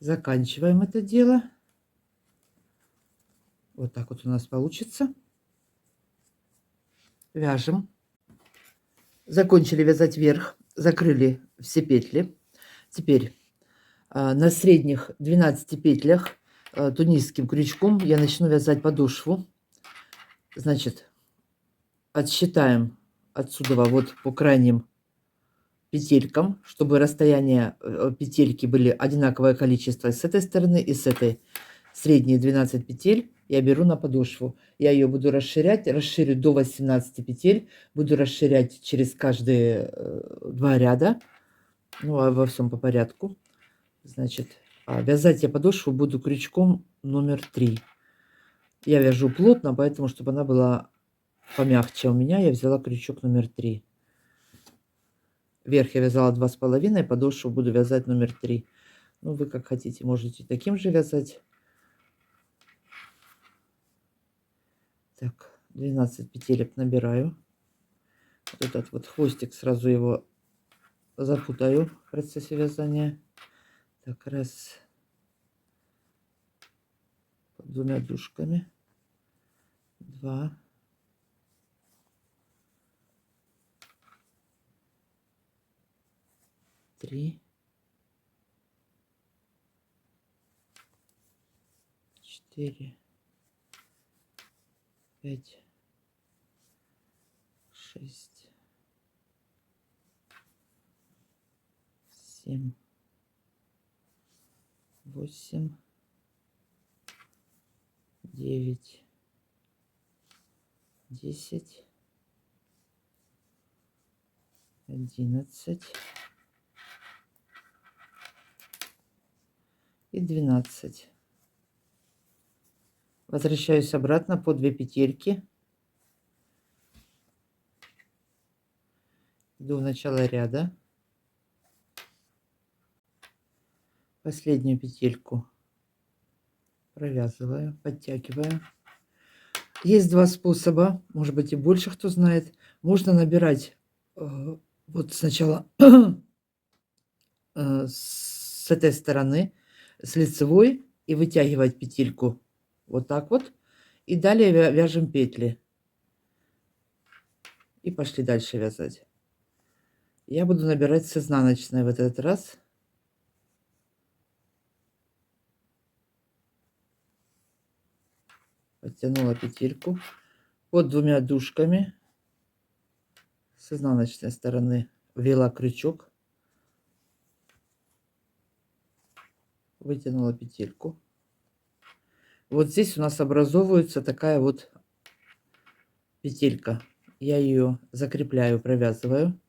S1: Заканчиваем это дело. Вот так вот у нас получится. Вяжем. Закончили вязать вверх, закрыли все петли. Теперь на средних 12 петлях тунисским крючком я начну вязать подошву. Значит, отсчитаем отсюда вот по крайним петелькам, чтобы расстояние петельки были одинаковое количество с этой стороны и с этой. Средние 12 петель я беру на подошву. Я ее буду расширять, расширю до 18 петель, буду расширять через каждые 2 ряда, ну а во всем по порядку. Значит, вязать я подошву буду крючком номер 3. Я вяжу плотно, поэтому, чтобы она была помягче у меня, я взяла крючок номер 3. Вверх я вязала 2,5, подошву буду вязать номер 3. Ну, вы как хотите, можете таким же вязать. Так, 12 петелек набираю. Вот этот вот хвостик, сразу его запутаю в процессе вязания. Так, раз. Под 2 дужками. 2. 3, 4, 5, 6, 7, 8, 9, 10, 11 и 12. Возвращаюсь обратно по 2 петельки. Иду в начало ряда. Последнюю петельку провязываю, подтягиваю. Есть два способа, может быть и больше кто знает. Можно набирать вот сначала с этой стороны, с лицевой, и вытягивать петельку вот так вот. И далее вяжем петли. И пошли дальше вязать. Я буду набирать с изнаночной в этот раз. Подтянула петельку под двумя дужками. С изнаночной стороны ввела крючок. Вытянула петельку. Вот здесь у нас образовывается такая вот петелька. Я ее закрепляю, провязываю.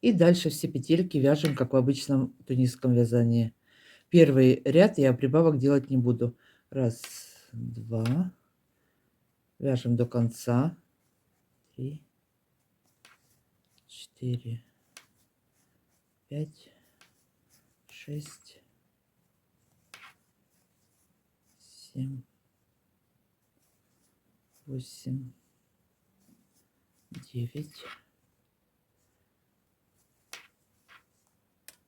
S1: И дальше все петельки вяжем, как в обычном тунисском вязании. Первый ряд я прибавок делать не буду. Раз, два. Вяжем до конца. 3, 4, 5, 6, 7, 8, 9,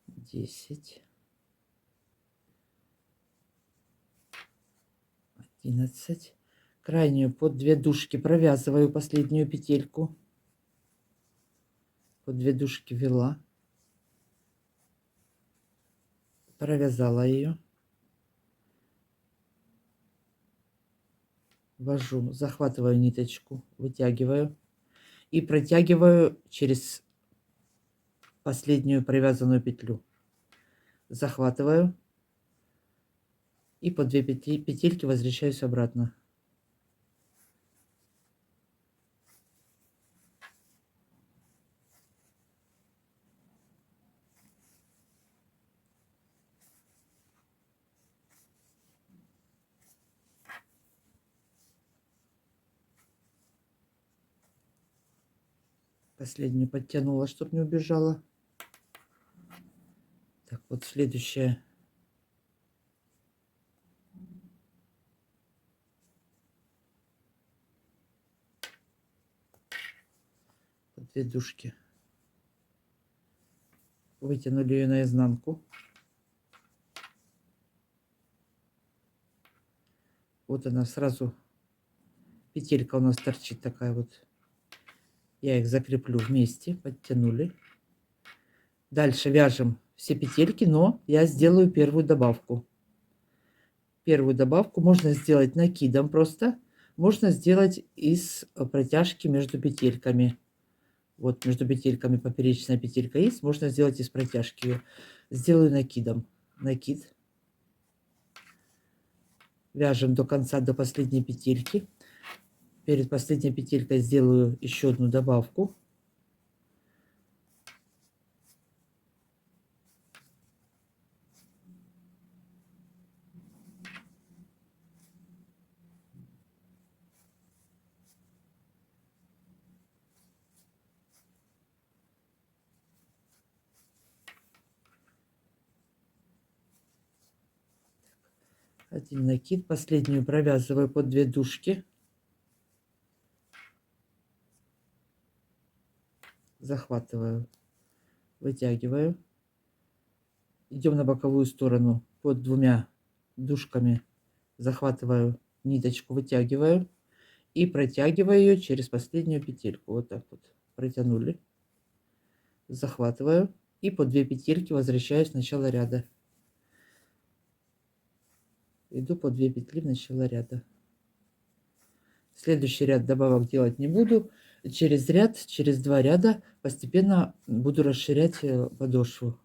S1: 10, 11. Крайнюю под 2 дужки провязываю последнюю петельку. Под 2 дужки ввела. Провязала ее. Ввожу, захватываю ниточку, вытягиваю и протягиваю через последнюю провязанную петлю. Захватываю и по 2 петельки возвращаюсь обратно. Последнюю подтянула, чтобы не убежала. Так, вот следующая. Под 2 дужки. Вытянули ее наизнанку. Вот она сразу. Петелька у нас торчит такая вот. Я их закреплю вместе. Подтянули. Дальше вяжем все петельки, но я сделаю первую добавку. Первую добавку можно сделать накидом просто. Можно сделать из протяжки между петельками. Вот между петельками поперечная петелька есть. Можно сделать из протяжки ее. Сделаю накидом. Накид. Вяжем до конца, до последней петельки. Перед последней петелькой сделаю еще одну добавку. Один накид, последнюю провязываю под 2 дужки. Захватываю, вытягиваю. Идем на боковую сторону под 2 дужками. Захватываю ниточку, вытягиваю и протягиваю ее через последнюю петельку. Вот так вот протянули. Захватываю И по 2 петельки возвращаюсь в начало ряда. Иду по 2 петли в начало ряда. Следующий ряд добавок делать не буду. Через ряд, через 2 ряда постепенно буду расширять подошву.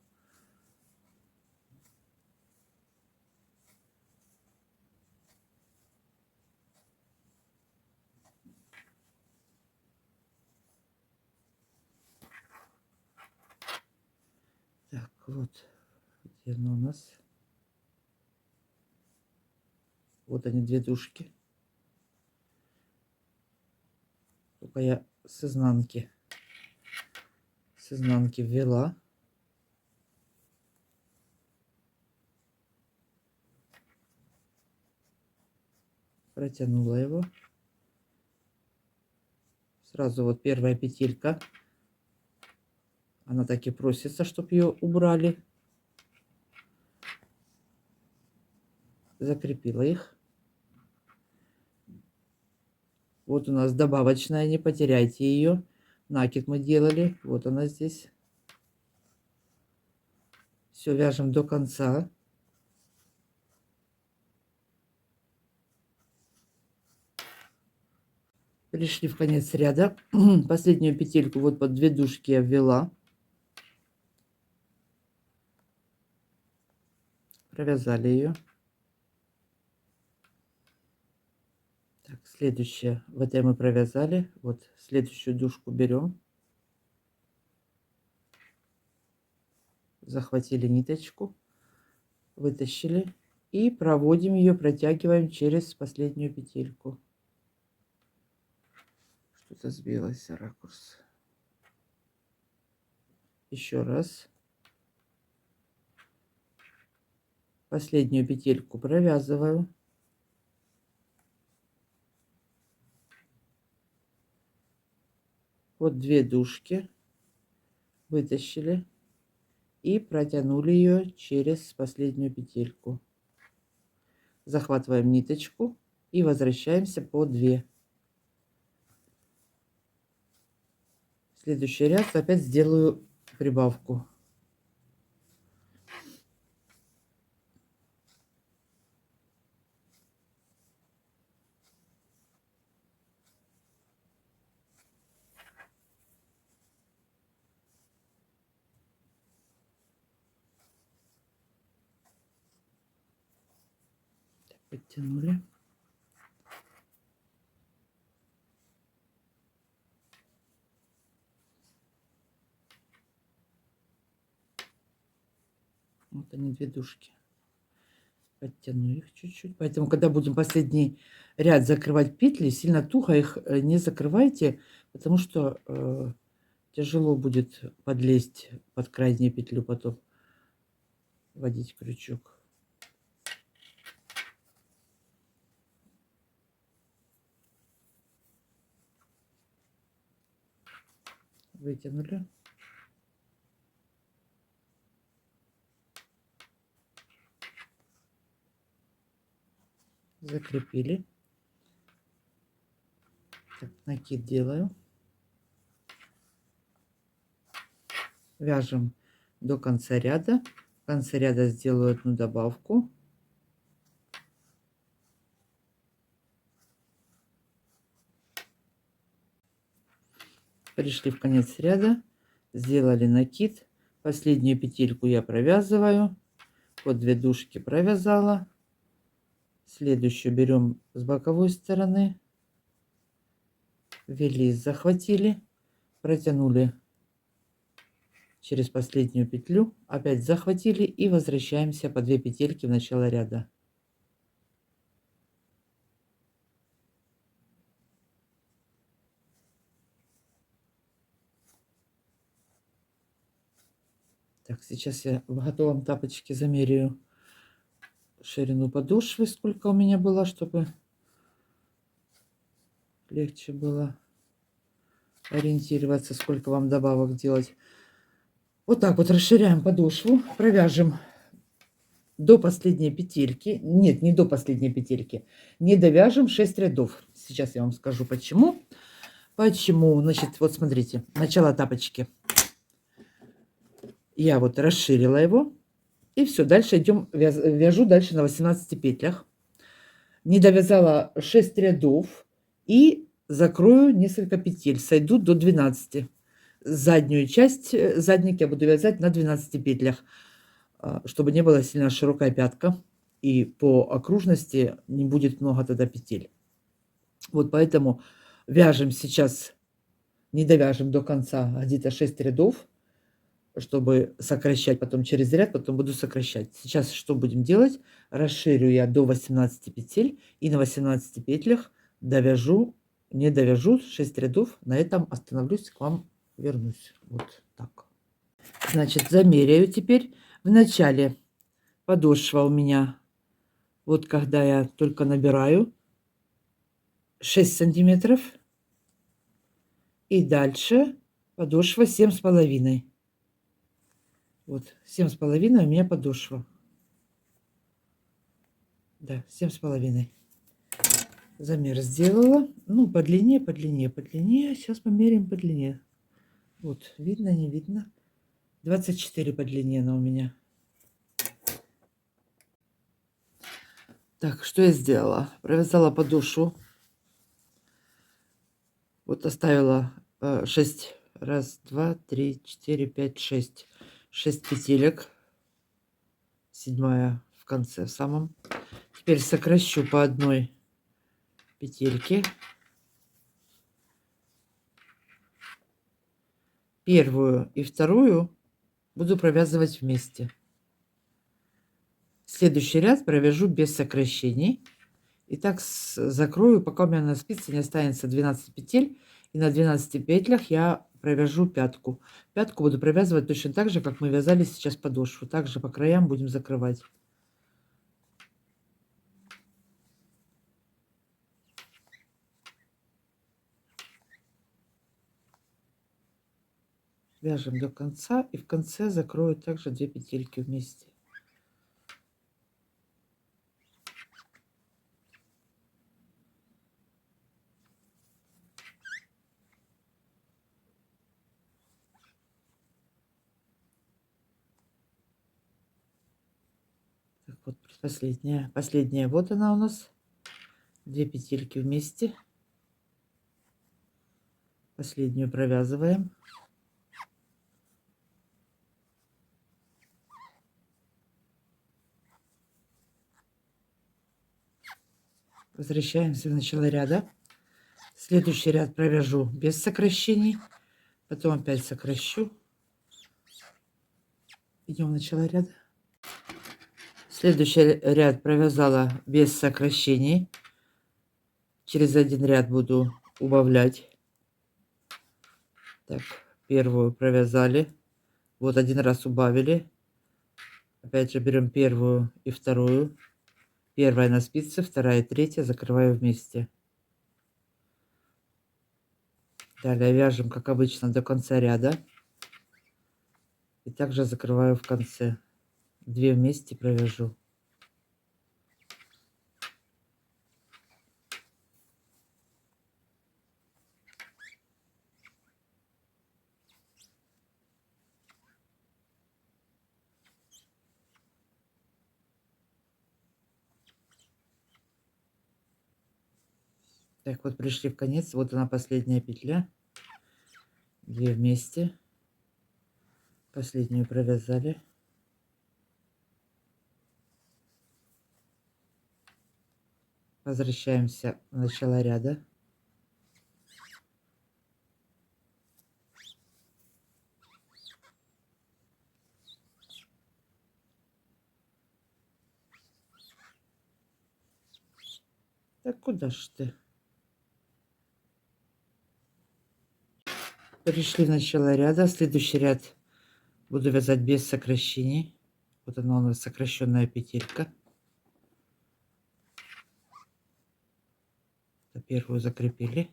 S1: Так, вот, где она у нас? Вот они, 2 дужки. Только я с изнанки ввела. Протянула его. Сразу вот первая петелька. Она так и просится, чтобы ее убрали. Закрепила их. Вот у нас добавочная, не потеряйте ее. Накид мы делали. Вот она здесь. Все вяжем до конца. Пришли в конец ряда. Последнюю петельку вот под 2 дужки я ввела. Провязали ее. Так, следующая. В этой мы провязали. Вот следующую дужку берем. Захватили ниточку. Вытащили. И проводим ее, протягиваем через последнюю петельку. Что-то сбилось ракурс. Еще раз. Последнюю петельку провязываю. Вот 2 дужки. Вытащили. И протянули ее через последнюю петельку. Захватываем ниточку и возвращаемся по 2. Следующий ряд опять сделаю прибавку. Подтянули. Вот они, 2 дужки. Подтяну их чуть-чуть. Поэтому, когда будем последний ряд закрывать петли, сильно туго их не закрывайте, потому что тяжело будет подлезть под крайнюю петлю, потом вводить крючок. Вытянули. Закрепили. Так, накид делаю. Вяжем до конца ряда. В конце ряда сделаю одну добавку. Пришли в конец ряда, сделали накид. Последнюю петельку я провязываю. Вот 2 дужки провязала. Следующую берем с боковой стороны. Ввели, захватили, протянули через последнюю петлю, опять захватили и возвращаемся по 2 петельки в начало ряда. Так, сейчас я в готовом тапочке замеряю ширину подошвы, сколько у меня было, чтобы легче было ориентироваться, сколько вам добавок делать. Вот так вот расширяем подошву, провяжем до последней петельки. Нет, не до последней петельки. Не довяжем 6 рядов. Сейчас я вам скажу почему. Почему? Значит, вот смотрите, начало тапочки. Я вот расширила его. И все, дальше идем, вяжу дальше на 18 петлях. Не довязала 6 рядов и закрою несколько петель, сойду до 12. Заднюю часть задник я буду вязать на 12 петлях, чтобы не была сильно широкая пятка, и по окружности не будет много тогда петель. Вот поэтому вяжем сейчас, не довяжем до конца, где-то 6 рядов, чтобы сокращать потом через ряд, потом буду сокращать. Сейчас что будем делать? Расширю я до 18 петель и на 18 петлях довяжу, не довяжу 6 рядов, на этом остановлюсь, к вам вернусь. Вот так. Значит, замеряю теперь. В начале подошва у меня, вот когда я только набираю, 6 сантиметров. И дальше подошва 7,5. Вот 7,5 у меня подошва. Да, 7,5. Замер сделала. Ну, по длине, по длине, по длине. Сейчас померяем по длине. Вот, видно, не видно. 24 по длине она у меня. Так, что я сделала? Провязала подошву. Вот оставила 6. Раз, два, три, 4, 5, 6. 6 петелек. 7 в конце, в самом. Теперь сокращу по одной петельке. Первую и вторую буду провязывать вместе. Следующий ряд провяжу без сокращений. И так закрою, пока у меня на спице не останется 12 петель. И на 12 петлях я провяжу пятку. Пятку буду провязывать точно так же, как мы вязали сейчас подошву. Также по краям будем закрывать. Вяжем до конца и в конце закрою также 2 петельки вместе. Так, вот последняя, вот она у нас. 2 петельки вместе. Последнюю провязываем. Возвращаемся в начало ряда. Следующий ряд провяжу без сокращений. Потом опять сокращу. Идем в начало ряда. Следующий ряд провязала без сокращений. Через один ряд буду убавлять. Так, первую провязали. Вот один раз убавили. Опять же берем первую и вторую. Первая на спице, вторая и третья закрываю вместе. Далее вяжем, как обычно, до конца ряда. И также закрываю в конце. 2 вместе провяжу. Так, вот пришли в конец. Вот она последняя петля. 2 вместе. Последнюю провязали. Возвращаемся в начало ряда. Так куда ж ты? Пришли в начало ряда. Следующий ряд буду вязать без сокращений. Вот она у нас сокращенная петелька. Первую закрепили.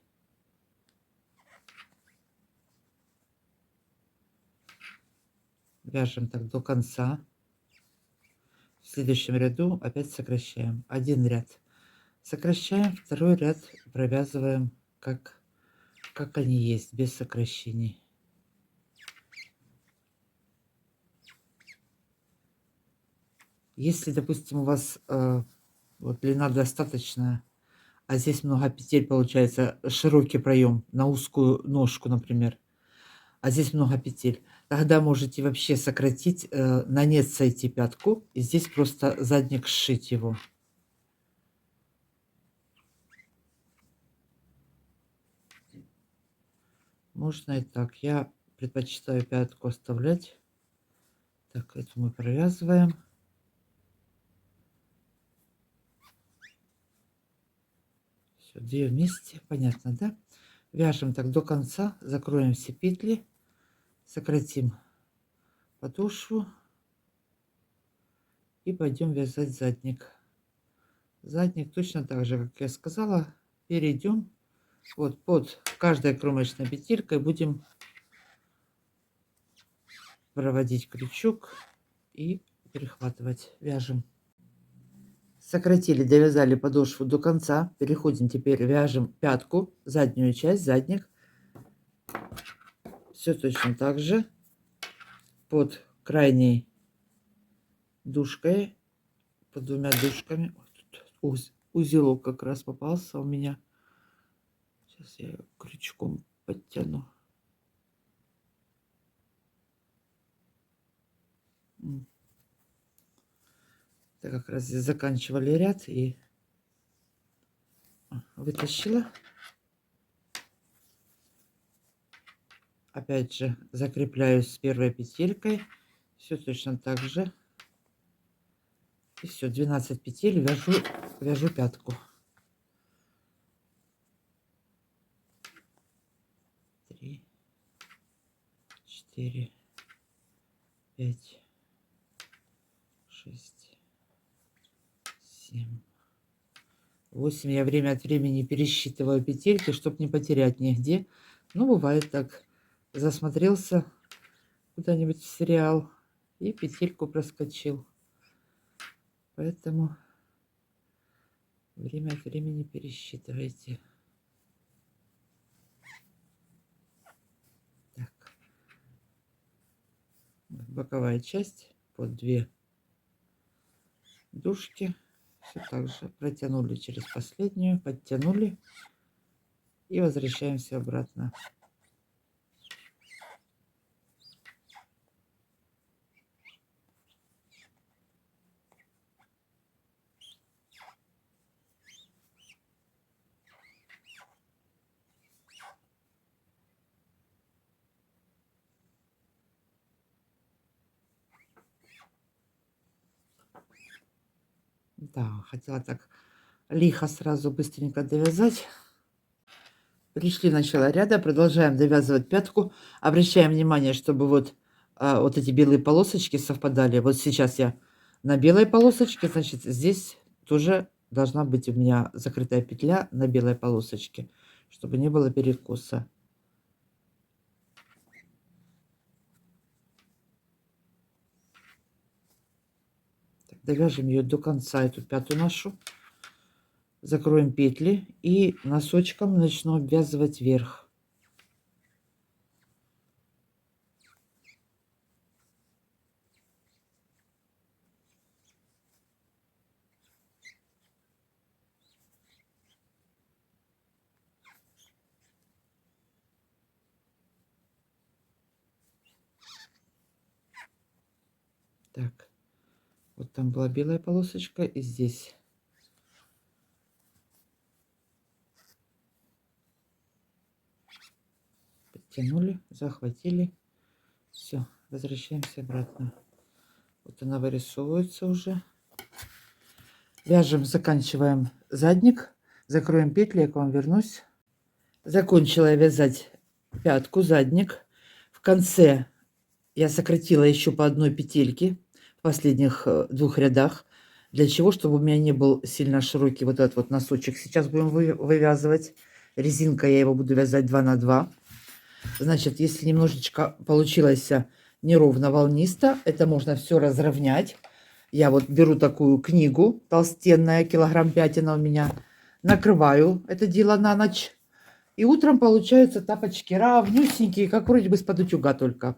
S1: Вяжем так до конца. В следующем ряду опять сокращаем. Один ряд сокращаем, второй ряд провязываем как они есть, без сокращений. Если, допустим, у вас вот длина достаточная, а здесь много петель, получается, широкий проем на узкую ножку, например, а здесь много петель, тогда можете вообще сократить, на нет сойти пятку, и здесь просто задник сшить его. Можно и так. Я предпочитаю пятку оставлять. Так, эту мы провязываем. Все, 2 вместе, понятно, да? Вяжем так до конца, закроем все петли, сократим подошву и пойдем вязать задник. Задник точно так же, как я сказала, перейдем вот под каждой кромочной петелькой, будем проводить крючок и перехватывать. Вяжем. Сократили, довязали подошву до конца. Переходим теперь, вяжем пятку, заднюю часть, задник. Все точно так же под крайней дужкой, под 2 дужками. Тут узелок как раз попался у меня. Сейчас я крючком подтяну. Так как раз здесь заканчивали ряд и вытащила. Опять же закрепляюсь с первой петелькой. Все точно так же. И все, 12 петель, вяжу пятку. 3, 4, 5, 6, 7, 8. Я время от времени пересчитываю петельки, чтобы не потерять нигде. Ну, бывает так. Засмотрелся куда-нибудь в сериал и петельку проскочил. Поэтому время от времени пересчитывайте. Так. Боковая часть под 2 дужки. Все так же протянули через последнюю, подтянули и возвращаемся обратно. Да, хотела так лихо сразу быстренько довязать. Пришли в начало ряда, продолжаем довязывать пятку. Обращаем внимание, чтобы вот эти белые полосочки совпадали. Вот сейчас я на белой полосочке, значит, здесь тоже должна быть у меня закрытая петля на белой полосочке, чтобы не было перекоса. Так, довяжем ее до конца, эту пятую нашу. Закроем петли и носочком начну обвязывать вверх. Так, вот там была белая полосочка, и здесь. Подтянули, захватили. Все, возвращаемся обратно. Вот она вырисовывается уже. Вяжем, заканчиваем задник. Закроем петли, я к вам вернусь. Закончила я вязать пятку, задник. В конце я сократила еще по 1 петельке в последних 2 рядах. Для чего? Чтобы у меня не был сильно широкий вот этот вот носочек. Сейчас будем вывязывать. Резинкой я его буду вязать 2 на 2. Значит, если немножечко получилось неровно волнисто, это можно все разровнять. Я вот беру такую книгу толстенная, килограмм 5 она у меня, накрываю это дело на ночь. И утром получаются тапочки равнюсенькие, как вроде бы из-под утюга только.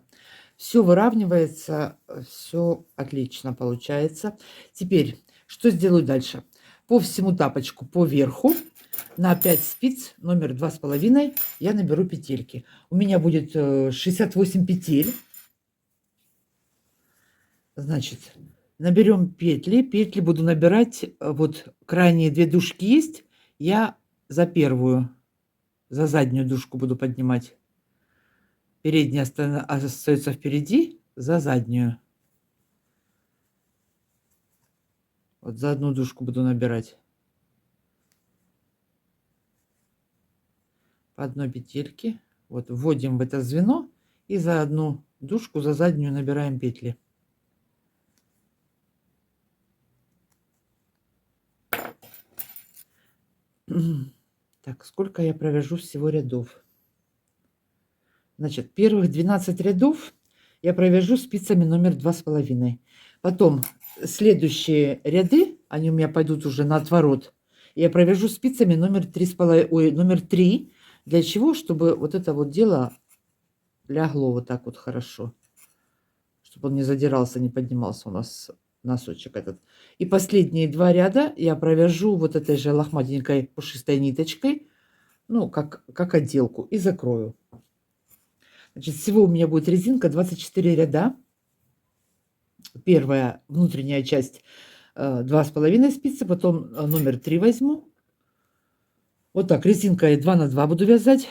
S1: Все выравнивается, все отлично получается. Теперь, что сделаю дальше? По всему тапочку, по верху, на 5 спиц, номер 2,5, я наберу петельки. У меня будет 68 петель. Значит, наберем петли. Петли буду набирать, вот крайние 2 дужки есть. Я за первую, за заднюю дужку буду поднимать. Передняя остается впереди, за заднюю. Вот за одну дужку буду набирать. По одной петельке. Вот вводим в это звено и за одну дужку, за заднюю набираем петли. Так, сколько я провяжу всего рядов? Значит, первых 12 рядов я провяжу спицами номер 2,5. Потом следующие ряды, они у меня пойдут уже на отворот, я провяжу спицами номер 3,5, номер 3. Для чего? Чтобы вот это вот дело лягло вот так вот хорошо. Чтобы он не задирался, не поднимался у нас носочек этот. И последние 2 ряда я провяжу вот этой же лохматенькой пушистой ниточкой, ну, как отделку, и закрою. Значит, всего у меня будет резинка 24 ряда. Первая внутренняя часть 2,5 спицы, потом номер 3 возьму. Вот так, резинкой 2 на 2 буду вязать.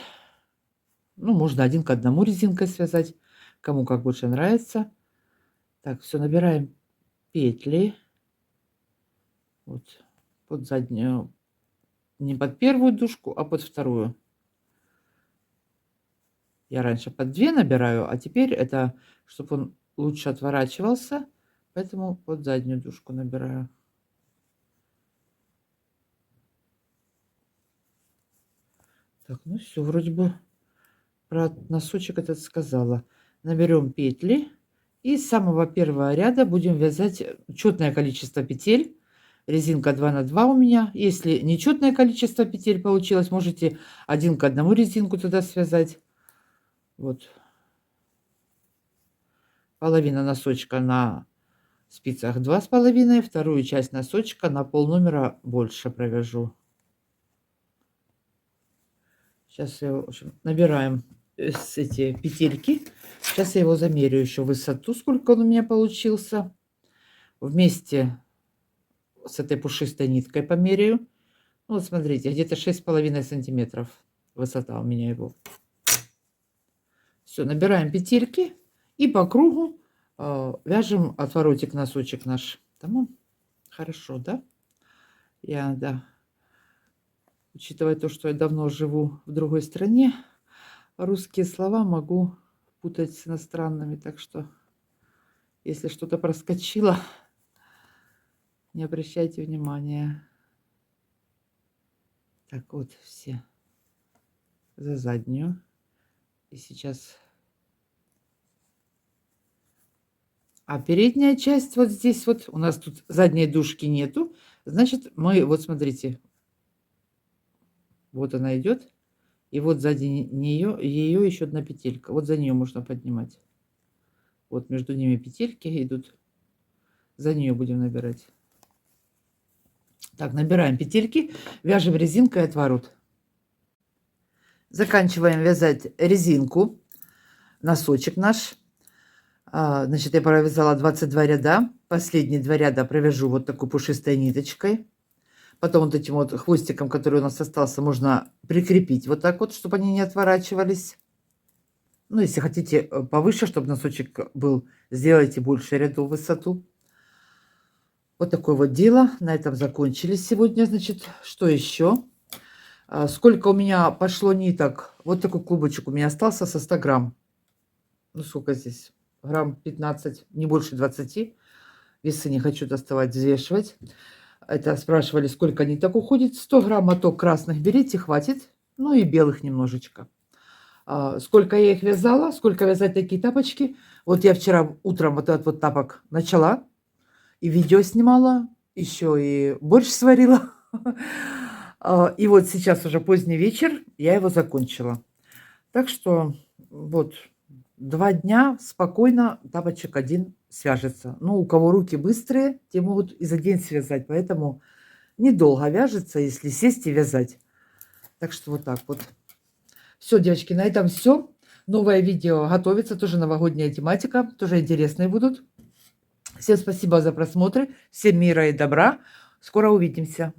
S1: Ну, можно 1 к 1 резинкой связать, кому как больше нравится. Так, все, набираем петли. Вот под заднюю, не под первую дужку, а под вторую. Я раньше под 2 набираю, а теперь это, чтобы он лучше отворачивался, поэтому под заднюю дужку набираю. Так, ну все, вроде бы про носочек этот сказала. Наберем петли и с самого первого ряда будем вязать четное количество петель. Резинка 2 на 2 у меня. Если нечетное количество петель получилось, можете 1 к 1 резинку туда связать. Вот. Половина носочка на спицах 2,5, вторую часть носочка на пол номера больше провяжу. Сейчас я, в общем, набираем эти петельки. Сейчас я его замерю еще высоту, сколько он у меня получился. Вместе с этой пушистой ниткой померяю. Ну, вот смотрите, где-то 6,5 сантиметров высота у меня его. Все, набираем петельки и по кругу вяжем отворотик, носочек наш. Тому хорошо, да? Да. Учитывая то, что я давно живу в другой стране, русские слова могу путать с иностранными. Так что, если что-то проскочило, не обращайте внимания. Так, вот все за заднюю. И сейчас... А передняя часть вот здесь вот, у нас тут задней дужки нету. Значит, мы, вот смотрите, вот она идет. И вот сзади нее, ее еще одна петелька. Вот за нее можно поднимать. Вот между ними петельки идут. За нее будем набирать. Так, набираем петельки, вяжем резинкой отворот. Заканчиваем вязать резинку, носочек наш. Значит, я провязала 22 ряда. Последние 2 ряда провяжу вот такой пушистой ниточкой. Потом вот этим вот хвостиком, который у нас остался, можно прикрепить вот так вот, чтобы они не отворачивались. Ну, если хотите повыше, чтобы носочек был, сделайте больше рядов в высоту. Вот такое вот дело. На этом закончили сегодня. Значит, что еще? Сколько у меня пошло ниток? Вот такой клубочек у меня остался со 100 грамм. Ну, сколько здесь? Грамм 15, не больше 20. Весы не хочу доставать, взвешивать. Это спрашивали, сколько ниток уходит. 100 грамм моток красных берите, хватит. Ну и белых немножечко. Сколько я их вязала, сколько вязать такие тапочки. Вот я вчера утром вот этот вот тапок начала. И видео снимала, еще и борщ сварила. И вот сейчас уже поздний вечер, я его закончила. Так что вот 2 дня спокойно тапочек один свяжется. Ну, у кого руки быстрые, те могут и за день связать, поэтому недолго вяжется, если сесть и вязать. Так что вот так вот. Все, девочки, на этом все. Новое видео готовится, тоже новогодняя тематика, тоже интересные будут. Всем спасибо за просмотр, всем мира и добра. Скоро увидимся.